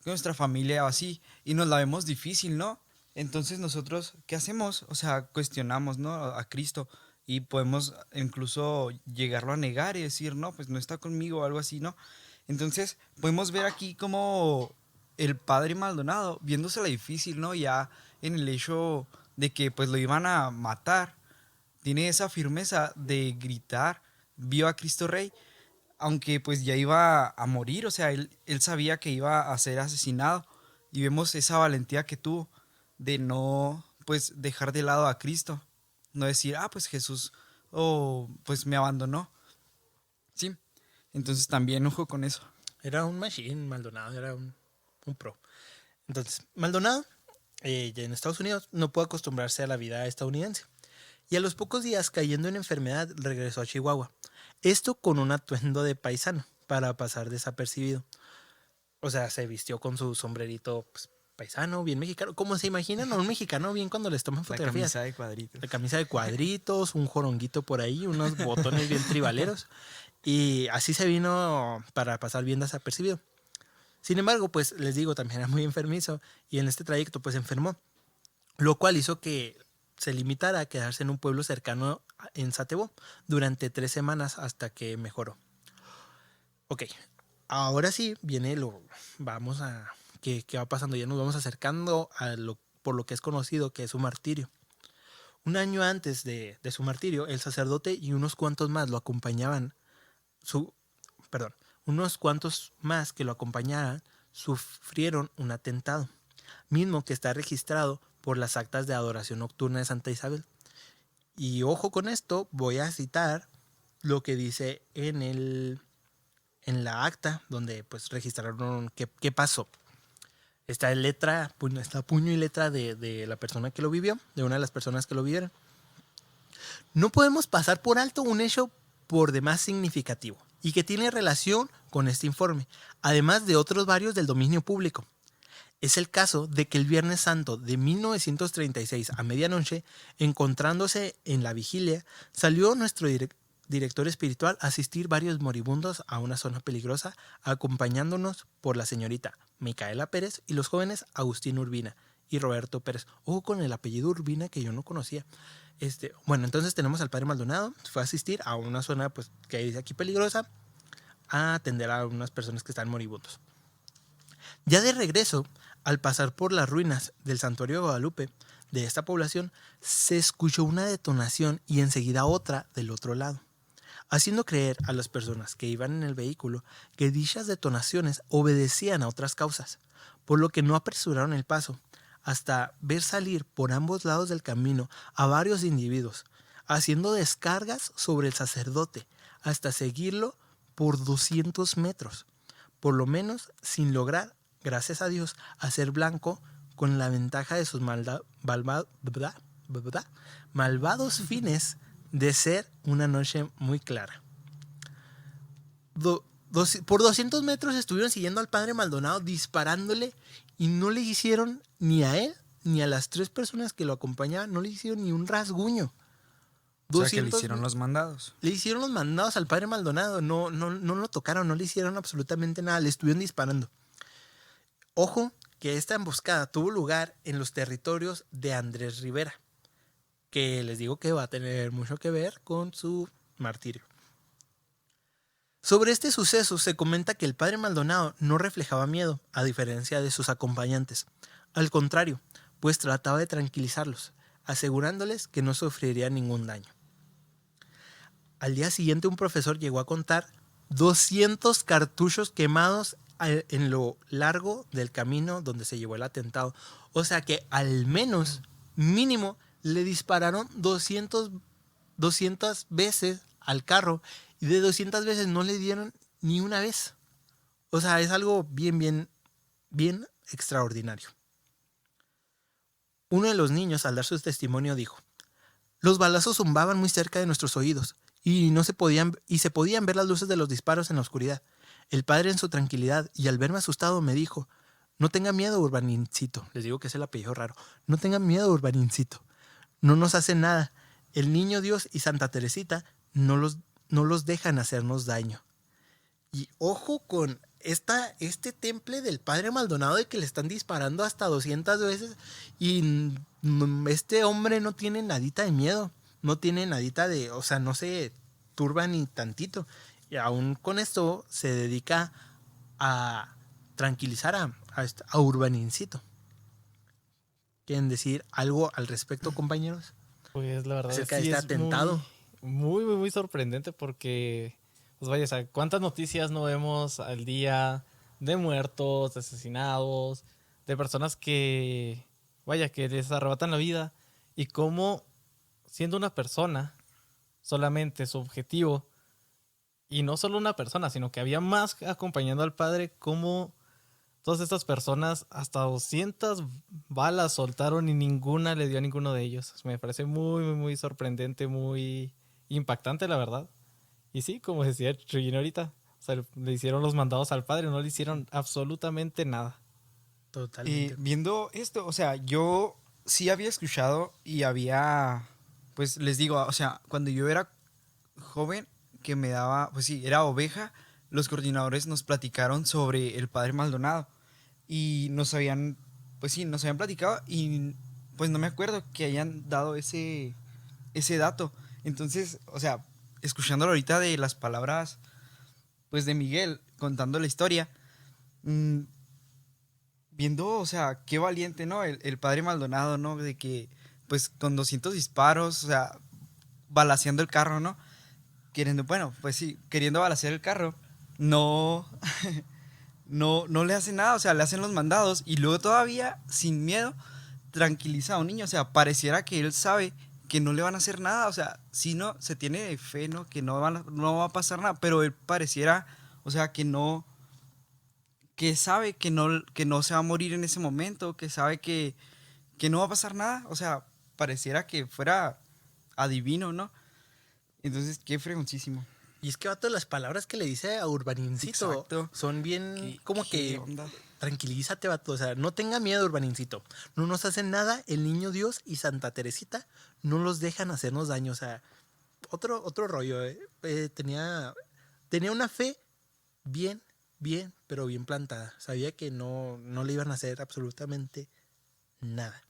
con nuestra familia o así, y nos la vemos difícil, ¿no? Entonces nosotros, ¿qué hacemos? O sea, cuestionamos, ¿no? A Cristo, y podemos incluso llegarlo a negar y decir, no, pues no está conmigo o algo así, ¿no? Entonces, podemos ver aquí como el padre Maldonado, viéndosela difícil, ¿no? Ya en el hecho de que pues lo iban a matar, tiene esa firmeza de gritar, vio a Cristo Rey, aunque pues ya iba a morir, o sea, él sabía que iba a ser asesinado, y vemos esa valentía que tuvo de no pues dejar de lado a Cristo, no decir, pues Jesús, pues me abandonó, ¿sí? Entonces también ojo con eso. Era un machine, Maldonado, era un pro. Entonces, Maldonado, ya en Estados Unidos, no pudo acostumbrarse a la vida estadounidense. Y a los pocos días, cayendo en enfermedad, regresó a Chihuahua. Esto con un atuendo de paisano, para pasar desapercibido. O sea, se vistió con su sombrerito pues, paisano, bien mexicano. Como se imaginan a un mexicano bien cuando les toman La fotografías. camisa de cuadritos. La camisa de cuadritos, un joronguito por ahí, unos botones bien tribaleros. Y así se vino para pasar bien desapercibido. Sin embargo, pues les digo, también era muy enfermizo y en este trayecto pues enfermó, lo cual hizo que se limitara a quedarse en un pueblo cercano en Satebó durante 3 semanas hasta que mejoró. Ok, ahora sí viene vamos a, ¿qué va pasando? Ya nos vamos acercando a por lo que es conocido que es su martirio. Un año antes de su martirio, el sacerdote y unos cuantos más lo acompañaban, unos cuantos más que lo acompañaran sufrieron un atentado, mismo que está registrado por las actas de adoración nocturna de Santa Isabel. Y ojo con esto, voy a citar lo que dice en la acta donde pues registraron qué pasó. Está puño y letra de la persona que lo vivió, de una de las personas que lo vivieron. No podemos pasar por alto un hecho por demás significativo y que tiene relación con este informe, además de otros varios del dominio público. Es el caso de que el Viernes Santo de 1936 a medianoche, encontrándose en la vigilia, salió nuestro director espiritual a asistir varios moribundos a una zona peligrosa, acompañándonos por la señorita Micaela Pérez y los jóvenes Agustín Urbina y Roberto Pérez. Ojo con el apellido Urbina que yo no conocía. Bueno, entonces tenemos al padre Maldonado, fue a asistir a una zona pues, que dice aquí peligrosa, a atender a unas personas que están moribundos. Ya de regreso, al pasar por las ruinas del santuario de Guadalupe de esta población, se escuchó una detonación y enseguida otra del otro lado, haciendo creer a las personas que iban en el vehículo que dichas detonaciones obedecían a otras causas, por lo que no apresuraron el paso, hasta ver salir por ambos lados del camino a varios individuos, haciendo descargas sobre el sacerdote, hasta seguirlo por 200 metros, por lo menos sin lograr, gracias a Dios, hacer blanco con la ventaja de sus malvados fines de ser una noche muy clara. Por 200 metros estuvieron siguiendo al padre Maldonado disparándole y no le hicieron ni a él ni a las 3 personas que lo acompañaban, no le hicieron ni un rasguño. O sea, que le hicieron los mandados. Le hicieron los mandados al padre Maldonado, no lo tocaron, no le hicieron absolutamente nada, le estuvieron disparando. Ojo que esta emboscada tuvo lugar en los territorios de Andrés Rivera, que les digo que va a tener mucho que ver con su martirio. Sobre este suceso se comenta que el padre Maldonado no reflejaba miedo, a diferencia de sus acompañantes. Al contrario, pues trataba de tranquilizarlos, asegurándoles que no sufriría ningún daño. Al día siguiente un profesor llegó a contar 200 cartuchos quemados en lo largo del camino donde se llevó el atentado. O sea que al menos, mínimo, le dispararon 200 veces al carro y de 200 veces no le dieron ni una vez. O sea, es algo bien extraordinario. Uno de los niños, al dar su testimonio, dijo: Los balazos zumbaban muy cerca de nuestros oídos y se podían ver las luces de los disparos en la oscuridad. El padre en su tranquilidad y al verme asustado me dijo: no tenga miedo, Urbanincito. Les digo que es el apellido raro. No tenga miedo, Urbanincito. No nos hace nada. El niño Dios y Santa Teresita no los dejan hacernos daño. Y ojo con este temple del padre Maldonado de que le están disparando hasta 200 veces y este hombre no tiene nadita de miedo, no tiene nadita de, o sea, no se turba ni tantito. Y aún con esto se dedica a tranquilizar a Urbanincito. ¿Quieren decir algo al respecto, compañeros? Pues la verdad Acerca sí de este es atentado. muy sorprendente porque, pues vaya, o sea, ¿cuántas noticias no vemos al día de muertos, de asesinados, de personas que, vaya, que les arrebatan la vida? Y cómo, siendo una persona, solamente su objetivo, y no solo una persona, sino que había más acompañando al padre, cómo todas estas personas, hasta 200 balas soltaron y ninguna le dio a ninguno de ellos. Me parece muy sorprendente, muy impactante, la verdad. Y sí, como decía Chuyín ahorita, o sea, le hicieron los mandados al padre, no le hicieron absolutamente nada. Totalmente. Viendo esto, o sea, yo sí había escuchado y había, pues les digo, o sea, cuando yo era joven, que me daba, pues sí, era oveja, los coordinadores nos platicaron sobre el padre Maldonado y pues sí, nos habían platicado y pues no me acuerdo que hayan dado ese dato. Entonces, o sea, escuchándolo ahorita de las palabras, pues de Miguel contando la historia, viendo, o sea, qué valiente, ¿no? El padre Maldonado, ¿no? De que, pues con 200 disparos, o sea, balaceando el carro, ¿no? Bueno, pues sí, queriendo balacear el carro, no, no le hacen nada, o sea, le hacen los mandados y luego todavía, sin miedo, tranquiliza a un niño, o sea, pareciera que él sabe que no le van a hacer nada, o sea, si no, se tiene fe, ¿no? Que no va a pasar nada, pero él pareciera, o sea, que sabe que no se va a morir en ese momento, que sabe que no va a pasar nada, o sea, pareciera que fuera adivino, ¿no? Entonces, qué fregoncísimo. Y es que, vato, las palabras que le dice a Urbanincito Exacto. son bien como ¿Qué que onda? tranquilízate, vato. O sea, no tenga miedo, Urbanincito. No nos hacen nada. El niño Dios y Santa Teresita no los dejan hacernos daño. O sea, otro rollo. Tenía una fe bien, pero bien plantada. Sabía que no le iban a hacer absolutamente nada.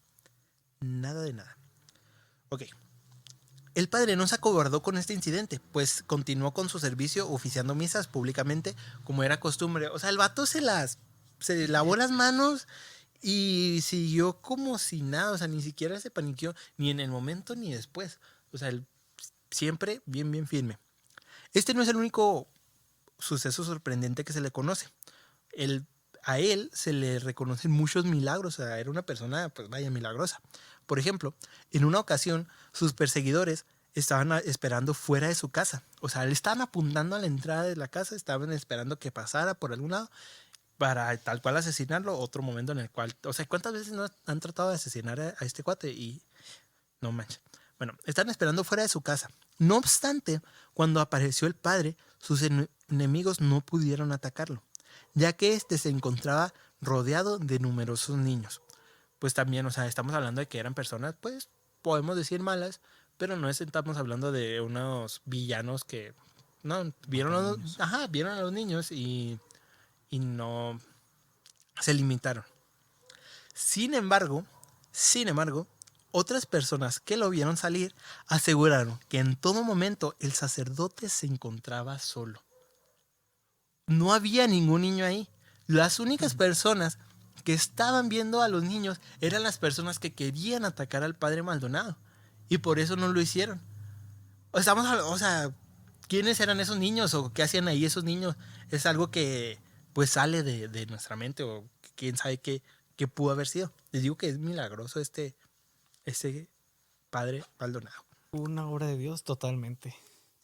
Nada de nada. Ok. El padre no se acobardó con este incidente, pues continuó con su servicio oficiando misas públicamente como era costumbre. O sea, el vato se lavó las manos y siguió como si nada. O sea, ni siquiera se paniqueó ni en el momento ni después. O sea, él siempre bien firme. Este no es el único suceso sorprendente que se le conoce. A él se le reconocen muchos milagros. O sea, era una persona, pues vaya, milagrosa. Por ejemplo, en una ocasión, sus perseguidores estaban esperando fuera de su casa. O sea, le estaban apuntando a la entrada de la casa, estaban esperando que pasara por algún lado para tal cual asesinarlo. Otro momento en el cual, o sea, ¿cuántas veces no han tratado de asesinar a este cuate? Y no manches. Bueno, están esperando fuera de su casa. No obstante, cuando apareció el padre, sus enemigos no pudieron atacarlo, ya que este se encontraba rodeado de numerosos niños. Pues también, o sea, estamos hablando de que eran personas, pues, podemos decir malas, pero no estamos hablando de unos villanos que, no, vieron a los niños y no se limitaron. Sin embargo, otras personas que lo vieron salir aseguraron que en todo momento el sacerdote se encontraba solo. No había ningún niño ahí. Las únicas personas que estaban viendo a los niños eran las personas que querían atacar al padre Maldonado. Y por eso no lo hicieron. O sea, ¿quiénes eran esos niños? ¿O qué hacían ahí esos niños? Es algo que pues sale de nuestra mente. O quién sabe qué pudo haber sido. Les digo que es milagroso este padre Maldonado. Una obra de Dios totalmente.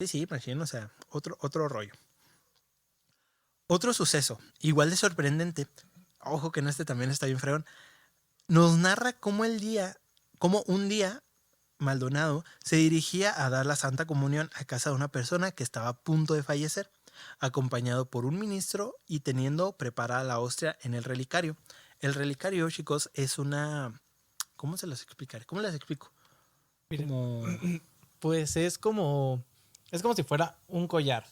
Sí, imagino, o sea, otro rollo. Otro suceso, igual de sorprendente, ojo que en este también está bien fregón, nos narra cómo un día Maldonado se dirigía a dar la Santa Comunión a casa de una persona que estaba a punto de fallecer, acompañado por un ministro y teniendo preparada la hostia en el relicario. El relicario, chicos, es una... ¿Cómo se las explicaré? ¿Cómo les explico? Miren, Como... pues es como si fuera un collar,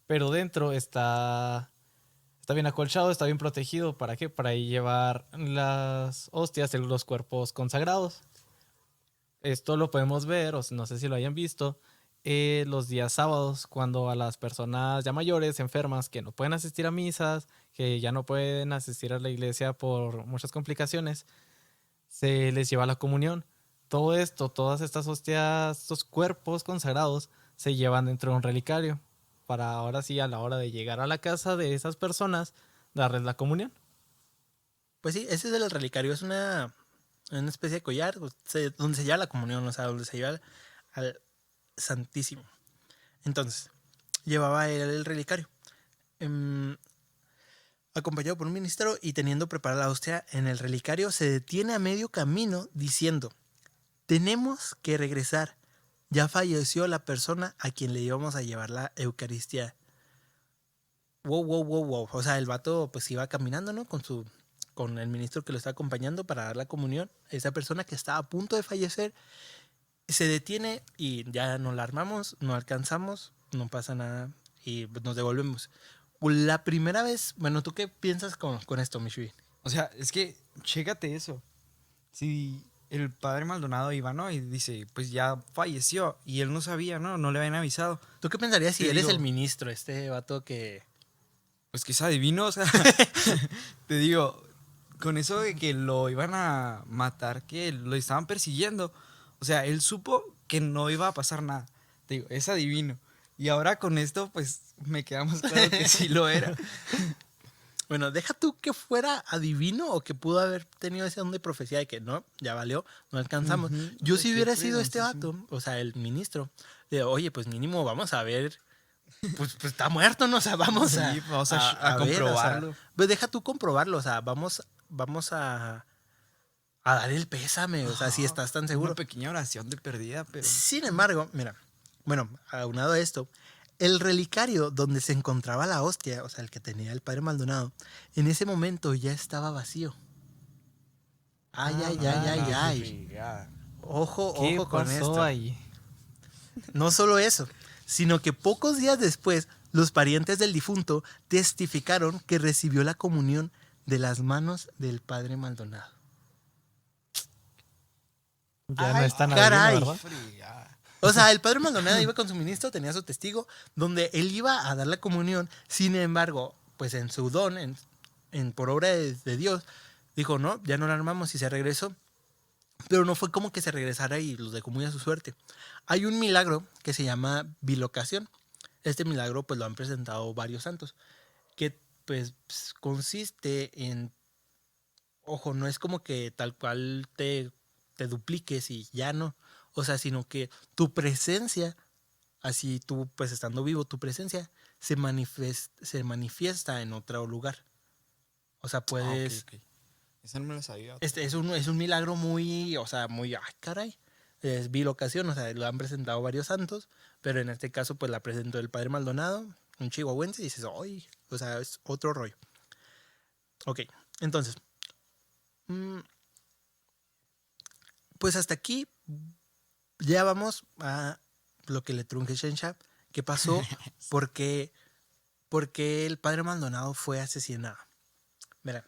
pero dentro está bien acolchado, está bien protegido. ¿Para qué? Para ahí llevar las hostias de los cuerpos consagrados. Esto lo podemos ver, o no sé si lo hayan visto, los días sábados, cuando a las personas ya mayores, enfermas, que no pueden asistir a misas, que ya no pueden asistir a la iglesia por muchas complicaciones, se les lleva la comunión. Todo esto, todas estas hostias, estos cuerpos consagrados, se llevan dentro de un relicario para ahora sí, a la hora de llegar a la casa de esas personas, darles la comunión. Pues sí, ese es el relicario, es una especie de collar donde se lleva la comunión, o sea, donde se lleva al Santísimo. Entonces, llevaba él el relicario, acompañado por un ministro y teniendo preparada la hostia en el relicario, se detiene a medio camino diciendo: tenemos que regresar. Ya falleció la persona a quien le íbamos a llevar la Eucaristía. Wow, wow, wow, wow. O sea, el vato pues iba caminando, ¿no? Con el ministro que lo está acompañando para dar la comunión. Esa persona que estaba a punto de fallecer se detiene y ya no la armamos, no alcanzamos, no pasa nada y nos devolvemos. La primera vez, bueno, ¿tú qué piensas con esto, Mishui? O sea, es que, chécate eso. Si el padre Maldonado iba, ¿no? Y dice, pues ya falleció. Y él no sabía, ¿no? No le habían avisado. ¿Tú qué pensarías si Te él es digo- el ministro, este vato que... Pues que es adivino, o sea. Te digo, con eso de que lo iban a matar, que lo estaban persiguiendo. O sea, él supo que no iba a pasar nada. Te digo, es adivino. Y ahora con esto, pues me queda más claro que sí lo era. Bueno, deja tú que fuera adivino o que pudo haber tenido ese don de profecía de que no, ya valió, no alcanzamos. Ujú, Yo de si que hubiera sido este fregoncísimo. vato, o sea, el ministro, de oye, pues mínimo vamos a ver, pues está muerto, ¿no? O sea, vamos Sí, a, vamos a ver, comprobarlo. O sea, pues deja tú comprobarlo, o sea, vamos a dar el pésame, o sea, si Ajá, estás tan una seguro. pequeña oración de perdida, pero... Sin embargo, mira, bueno, aunado a esto, el relicario donde se encontraba la hostia, o sea, el que tenía el padre Maldonado, en ese momento ya estaba vacío. Ay, ay, ay, ay, la ay. fregada. Ojo, ¿Qué ojo con pasó esto. ahí? No solo eso, sino que pocos días después, los parientes del difunto testificaron que recibió la comunión de las manos del padre Maldonado. Ya no Ay, es tan caray. adivino, ¿verdad? Fregada. O sea, el padre Maldonado iba con su ministro, tenía su testigo, donde él iba a dar la comunión. Sin embargo, pues en su don, por obra de Dios, dijo, no, ya no la armamos y se regresó. Pero no fue como que se regresara y los dejó muy a su suerte. Hay un milagro que se llama bilocación. Este milagro pues lo han presentado varios santos, que pues consiste en, ojo, no es como que tal cual te dupliques y ya no. O sea, sino que tu presencia, así tú pues estando vivo, tu presencia se manifiesta en otro lugar. O sea, Ah, ok, puedes... ok. Esa no me la sabía. Este es un milagro muy, o sea, muy, ay, caray. Es bilocación, o sea, lo han presentado varios santos, pero en este caso, pues la presentó el padre Maldonado, un chihuahuense, y dices, ay, o sea, es otro rollo. Ok, entonces, mm, pues hasta aquí ya vamos a lo que le trunque Shensha. ¿Qué pasó? Porque el padre Maldonado fue asesinado. Verán,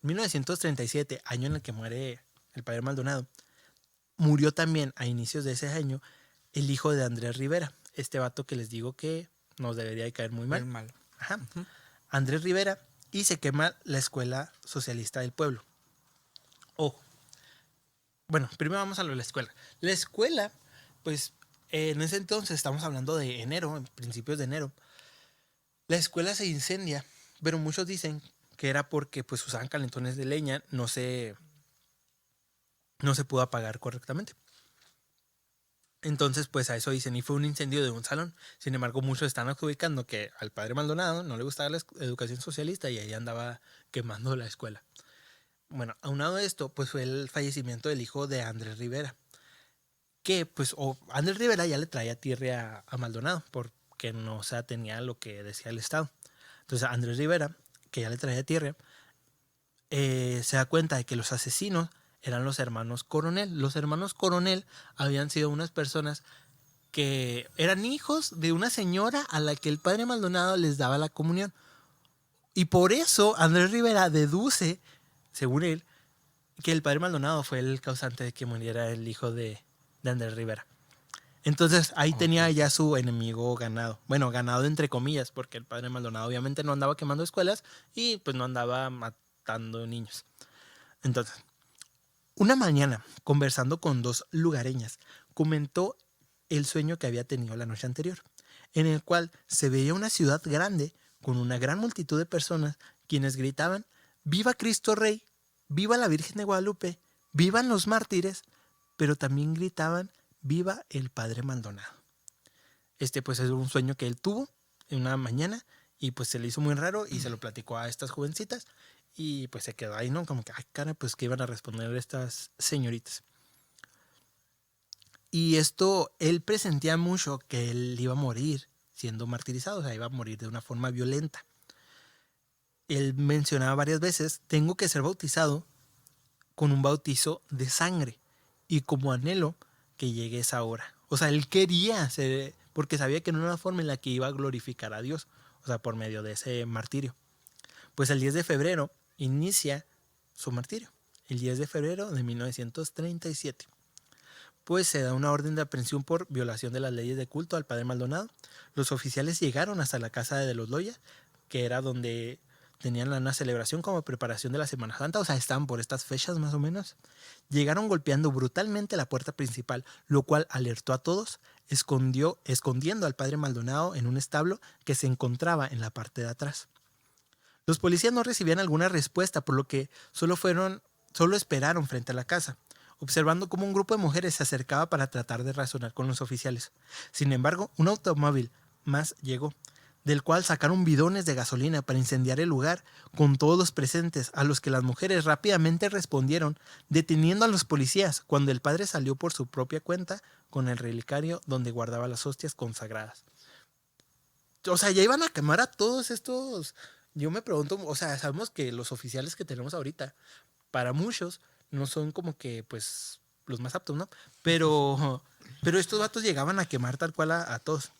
en 1937, año en el que muere el padre Maldonado, murió también a inicios de ese año el hijo de Andrés Rivera, este vato que les digo que nos debería de caer muy Muy mal. mal. Ajá. Andrés Rivera, y se quema la Escuela Socialista del Pueblo. Ojo. Bueno, primero vamos a lo de la escuela. La escuela, pues en ese entonces estamos hablando de enero, en principios de enero. La escuela se incendia, pero muchos dicen que era porque pues usaban calentones de leña, no se pudo apagar correctamente. Entonces, pues a eso dicen, y fue un incendio de un salón. Sin embargo, muchos están adjudicando que al padre Maldonado no le gustaba la educación socialista y ahí andaba quemando la escuela. Bueno, aunado a esto, pues fue el fallecimiento del hijo de Andrés Rivera, que pues Andrés Rivera ya le traía tierra a Maldonado porque no, o sea, tenía lo que decía el Estado. Entonces Andrés Rivera, que ya le traía tierra, se da cuenta de que los asesinos eran los hermanos Coronel. Los hermanos Coronel habían sido unas personas que eran hijos de una señora a la que el padre Maldonado les daba la comunión. Y por eso Andrés Rivera deduce, según él, que el padre Maldonado fue el causante de que muriera el hijo de Andrés Rivera. Entonces ahí tenía ya su enemigo ganado. Bueno, ganado entre comillas, porque el padre Maldonado obviamente no andaba quemando escuelas y pues no andaba matando niños. Entonces, una mañana, conversando con dos lugareñas, comentó el sueño que había tenido la noche anterior, en el cual se veía una ciudad grande con una gran multitud de personas quienes gritaban: ¡Viva Cristo Rey! ¡Viva la Virgen de Guadalupe! ¡Vivan los mártires! Pero también gritaban: ¡Viva el padre Maldonado! Pues es un sueño que él tuvo en una mañana y pues se le hizo muy raro y se lo platicó a estas jovencitas y pues se quedó ahí, ¿no? Como que, ay, cara, pues qué iban a responder estas señoritas. Y él presentía mucho que él iba a morir siendo martirizado, o sea, iba a morir de una forma violenta. Él mencionaba varias veces: tengo que ser bautizado con un bautizo de sangre y como anhelo que llegue esa hora. O sea, él quería ser, porque sabía que no era una forma en la que iba a glorificar a Dios, o sea, por medio de ese martirio. Pues el 10 de febrero inicia su martirio, el 10 de febrero de 1937. Pues se da una orden de aprehensión por violación de las leyes de culto al padre Maldonado. Los oficiales llegaron hasta la casa de los Loya, que era donde tenían una celebración como preparación de la Semana Santa, o sea, estaban por estas fechas más o menos. Llegaron golpeando brutalmente la puerta principal, lo cual alertó a todos, escondiendo al padre Maldonado en un establo que se encontraba en la parte de atrás. Los policías no recibían alguna respuesta, por lo que solo esperaron frente a la casa, observando cómo un grupo de mujeres se acercaba para tratar de razonar con los oficiales. Sin embargo, un automóvil más llegó, del cual sacaron bidones de gasolina para incendiar el lugar con todos los presentes, a los que las mujeres rápidamente respondieron, deteniendo a los policías cuando el padre salió por su propia cuenta con el relicario donde guardaba las hostias consagradas. O sea, ya iban a quemar a todos estos. Yo me pregunto, o sea, sabemos que los oficiales que tenemos ahorita, para muchos, no son como que, pues, los más aptos, ¿no? Pero estos vatos llegaban a quemar tal cual a todos.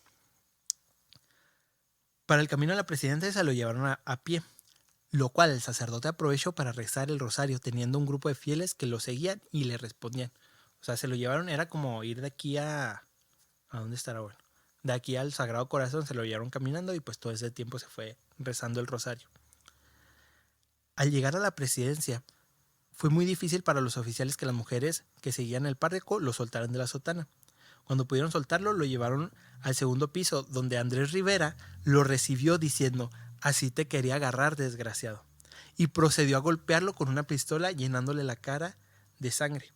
Para el camino a la presidencia se lo llevaron a pie, lo cual el sacerdote aprovechó para rezar el rosario, teniendo un grupo de fieles que lo seguían y le respondían. O sea, se lo llevaron, era como ir de aquí ¿a dónde estará bueno? De aquí al Sagrado Corazón se lo llevaron caminando y pues todo ese tiempo se fue rezando el rosario. Al llegar a la presidencia, fue muy difícil para los oficiales que las mujeres que seguían el párroco lo soltaran de la sotana. Cuando pudieron soltarlo, lo llevaron al segundo piso, donde Andrés Rivera lo recibió diciendo: así te quería agarrar, desgraciado. Y procedió a golpearlo con una pistola, llenándole la cara de sangre,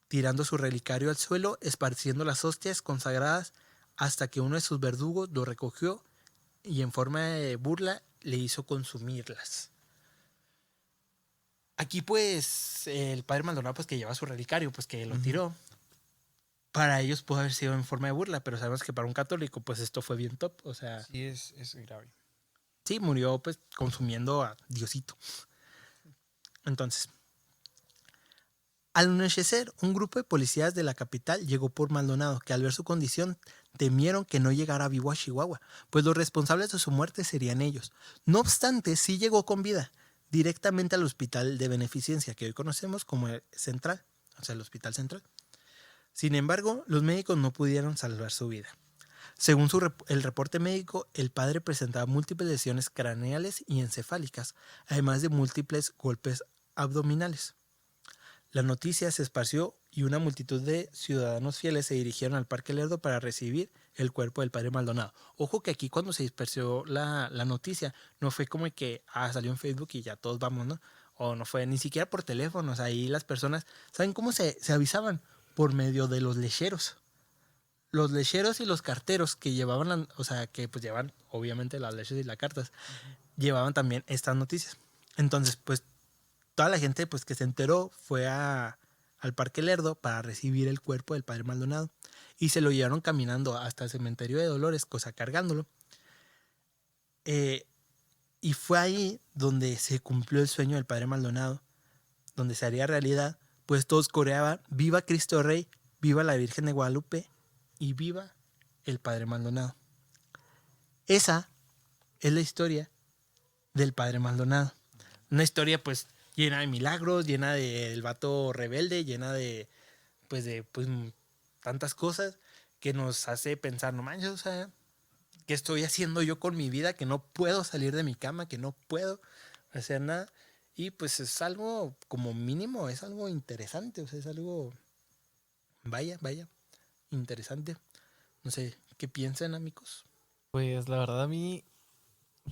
tirando su relicario al suelo, esparciendo las hostias consagradas, hasta que uno de sus verdugos lo recogió y en forma de burla le hizo consumirlas. Aquí pues el padre Maldonado, pues que lleva su relicario, pues que lo tiró. Para ellos pudo haber sido en forma de burla, pero sabemos que para un católico pues esto fue bien top, o sea... Sí, es grave. Sí, murió pues consumiendo a Diosito. Entonces, al anochecer, un grupo de policías de la capital llegó por Maldonado, que al ver su condición temieron que no llegara vivo a Chihuahua, pues los responsables de su muerte serían ellos. No obstante, sí llegó con vida, directamente al hospital de beneficencia, que hoy conocemos como el Central, o sea, el Hospital Central. Sin embargo, los médicos no pudieron salvar su vida. Según el reporte médico, el padre presentaba múltiples lesiones craneales y encefálicas, además de múltiples golpes abdominales. La noticia se esparció y una multitud de ciudadanos fieles se dirigieron al Parque Lerdo para recibir el cuerpo del padre Maldonado. Ojo que aquí cuando se dispersó la noticia, no fue como que salió en Facebook y ya todos vamos, ¿no? O no fue ni siquiera por teléfonos. Ahí las personas, ¿saben cómo se avisaban? Por medio de los lecheros. Los lecheros y los carteros que llevaban, o sea, que pues llevaban obviamente las leches y las cartas, llevaban también estas noticias. Entonces, pues toda la gente pues que se enteró fue a al Parque Lerdo para recibir el cuerpo del padre Maldonado. Y se lo llevaron caminando hasta el cementerio de Dolores, cosa cargándolo. Y fue ahí donde se cumplió el sueño del padre Maldonado, donde se haría realidad, pues todos coreaban: viva Cristo Rey, viva la Virgen de Guadalupe y viva el padre Maldonado. Esa es la historia del padre Maldonado. Una historia pues llena de milagros, llena del vato rebelde, llena de tantas cosas que nos hace pensar, no manches, o sea, ¿qué estoy haciendo yo con mi vida? Que no puedo salir de mi cama, que no puedo hacer nada. Y pues es algo, como mínimo, es algo interesante, o sea, es algo, vaya, interesante. No sé, ¿qué piensan, amigos? Pues la verdad a mí,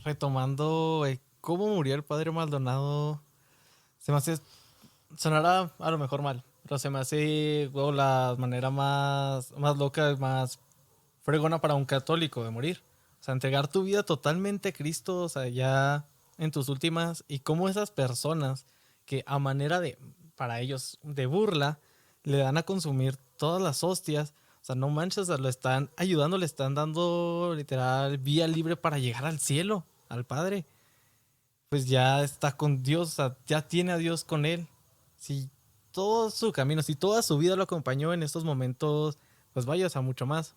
retomando cómo murió el padre Maldonado, se me hace, sonará a lo mejor mal, pero se me hace la manera más loca, más fregona para un católico de morir. O sea, entregar tu vida totalmente a Cristo, o sea, ya en tus últimas, y cómo esas personas que a manera de, para ellos, de burla, le dan a consumir todas las hostias. O sea, no manches, o sea, lo están ayudando, le están dando literal vía libre para llegar al cielo, al Padre. Pues ya está con Dios, o sea, ya tiene a Dios con él. Si todo su camino, si toda su vida lo acompañó en estos momentos, pues vaya, o sea, mucho más.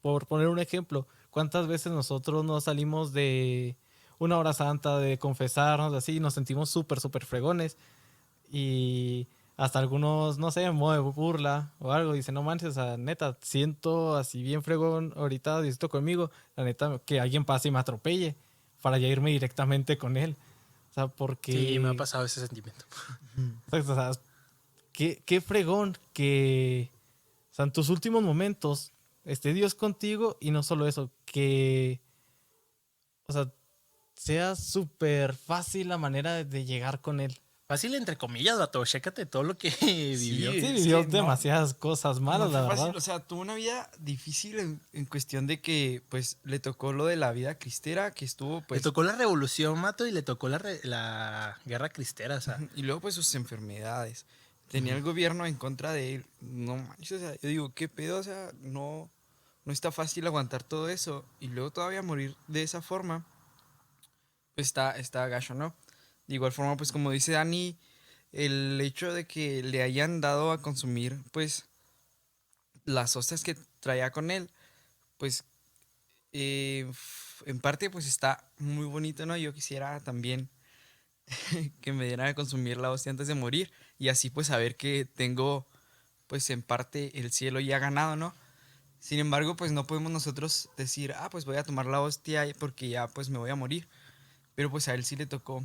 Por poner un ejemplo, ¿cuántas veces nosotros nos salimos de una hora santa, de confesarnos, así, nos sentimos súper fregones? Y hasta algunos, no sé, en modo de burla o algo, dicen, no manches, o sea, neta, siento así bien fregón ahorita, Diosito conmigo, la neta, que alguien pase y me atropelle para ya irme directamente con él. O sea, porque... Sí, me ha pasado ese sentimiento. O sea, qué fregón que, o sea, en tus últimos momentos esté Dios contigo, y no solo eso, que, o sea, sea súper fácil la manera de llegar con él. Fácil entre comillas, vato, chécate todo lo que vivió. Sí, es vivió que no, demasiadas cosas malas, no la fue verdad. fácil, o sea, tuvo una vida difícil en cuestión de que, pues, le tocó lo de la vida cristera, que estuvo, Le pues, tocó la revolución, mato, y le tocó la guerra cristera, o sea. y luego, pues, sus enfermedades. Tenía el gobierno en contra de él. No manches, o sea, yo digo, ¿qué pedo? O sea, no está fácil aguantar todo eso. Y luego todavía morir de esa forma, pues, está gacho, ¿no? De igual forma, pues, como dice Dani, el hecho de que le hayan dado a consumir, pues, las hostias que traía con él, pues en parte pues está muy bonito, ¿no? Yo quisiera también que me dieran a consumir la hostia antes de morir, y así pues saber que tengo pues en parte el cielo ya ganado, ¿no? Sin embargo, pues no podemos nosotros decir, pues voy a tomar la hostia porque ya pues me voy a morir. Pero pues a él sí le tocó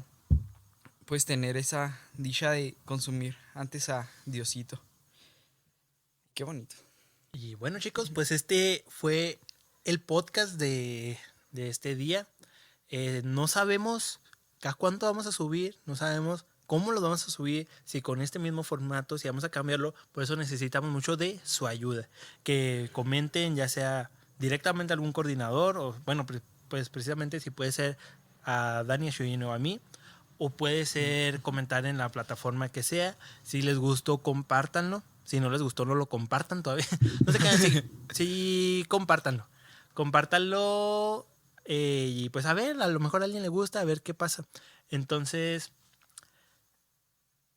pues tener esa dicha de consumir antes a Diosito. Qué bonito. Y bueno, chicos, pues este fue el podcast de este día. No sabemos a cuánto vamos a subir, no sabemos cómo lo vamos a subir, si con este mismo formato, si vamos a cambiarlo. Por eso necesitamos mucho de su ayuda. Que comenten, ya sea directamente a algún coordinador, o bueno, pues precisamente si puede ser a Dani, a Shuyin o a mí, o puede ser comentar en la plataforma que sea. Si les gustó, compártanlo. Si no les gustó, no lo compartan todavía. No se queden, sí, compártanlo. Compártanlo, y pues a ver, a lo mejor a alguien le gusta, a ver qué pasa. Entonces,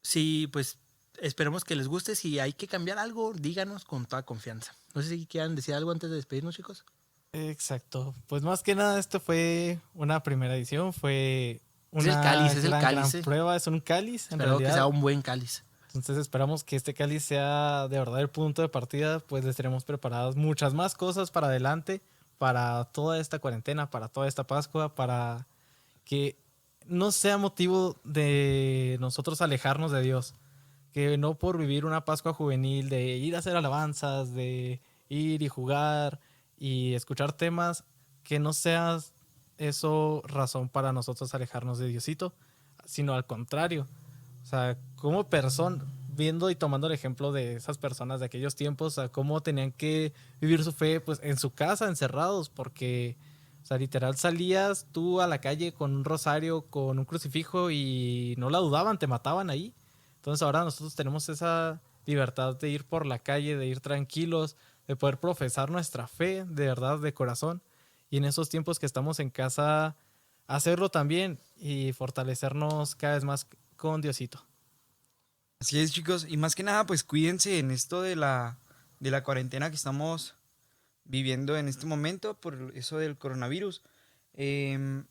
sí, pues esperemos que les guste. Si hay que cambiar algo, díganos con toda confianza. No sé si quieran decir algo antes de despedirnos, chicos. Exacto. Pues más que nada, esto fue una primera edición, fue Es una el cáliz, es el gran cáliz. prueba, es un cáliz, en Espero que realidad. sea un buen cáliz. Entonces esperamos que este cáliz sea de verdad el punto de partida, pues les tenemos preparadas muchas más cosas para adelante, para toda esta cuarentena, para toda esta Pascua, para que no sea motivo de nosotros alejarnos de Dios. Que no por vivir una Pascua juvenil, de ir a hacer alabanzas, de ir y jugar y escuchar temas, que no sea eso razón para nosotros alejarnos de Diosito, sino al contrario. O sea, como persona, viendo y tomando el ejemplo de esas personas de aquellos tiempos, o sea, cómo tenían que vivir su fe pues en su casa, encerrados, porque, o sea, literal salías tú a la calle con un rosario, con un crucifijo, y no la dudaban, te mataban ahí. Entonces ahora nosotros tenemos libertad de ir por la calle, de ir tranquilos, de poder profesar nuestra fe de verdad, de corazón. Y en esos tiempos que estamos en casa, hacerlo también y fortalecernos cada vez más con Diosito. Así es, chicos. Y más que nada, pues cuídense en esto de la cuarentena que estamos viviendo en este momento por eso del coronavirus. Em,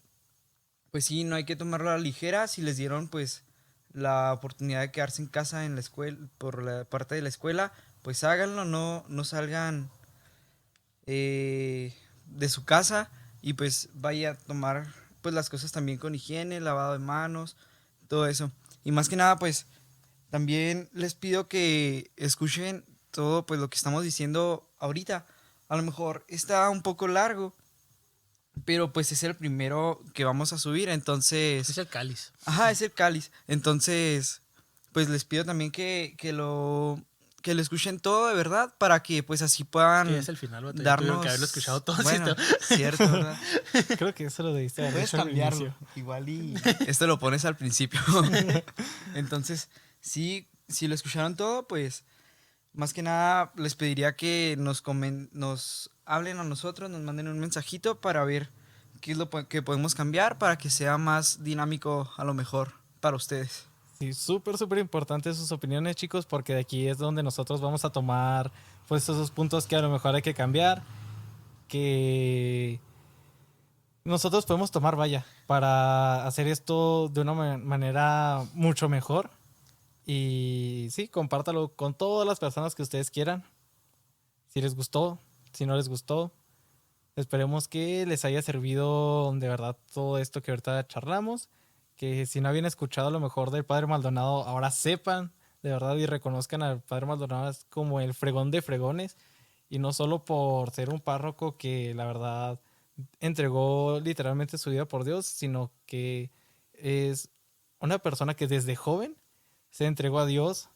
pues sí, no hay que tomarlo a la ligera. Si les dieron pues la oportunidad de quedarse en casa en la escuela, por la parte de la escuela, pues háganlo, no salgan de su casa y pues vaya a tomar pues las cosas también con higiene, lavado de manos, todo eso. Y más que nada, pues también les pido que escuchen todo pues lo que estamos diciendo ahorita. A lo mejor está un poco largo, pero pues es el primero que vamos a subir, entonces... Es el cáliz. Ajá, es el cáliz. Entonces, pues les pido también que lo escuchen todo de verdad para que pues así puedan Que ya es el final, vato. Ya darnos... tuvieron que haberlo escuchado todo. Bueno, ¿Cierto? cierto, ¿verdad? Creo que eso lo debiste haber Puedes hecho al cambiarlo. inicio. Igual y esto lo pones al principio. Entonces, sí, si lo escucharon todo, pues más que nada les pediría que nos hablen a nosotros, nos manden un mensajito para ver qué es lo que podemos cambiar para que sea más dinámico a lo mejor para ustedes. Sí, súper, súper importante sus opiniones, chicos, porque de aquí es donde nosotros vamos a tomar pues esos puntos que a lo mejor hay que cambiar, que nosotros podemos tomar, vaya, para hacer esto de una manera mucho mejor. Y sí, compártalo con todas las personas que ustedes quieran. Si les gustó, si no les gustó. Esperemos que les haya servido de verdad todo esto que ahorita charlamos. Que si no habían escuchado lo mejor del Padre Maldonado, ahora sepan de verdad y reconozcan al Padre Maldonado como el fregón de fregones. Y no solo por ser un párroco que la verdad entregó literalmente su vida por Dios, sino que es una persona que desde joven se entregó a Dios,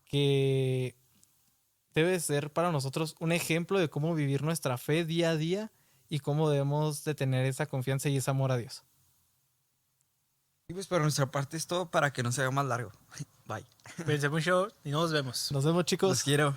que debe ser para nosotros un ejemplo de cómo vivir nuestra fe día a día y cómo debemos de tener esa confianza y ese amor a Dios. Y pues por nuestra parte es todo para que no se haga más largo. Bye. Cuídense mucho y nos vemos. Nos vemos, chicos. Los quiero.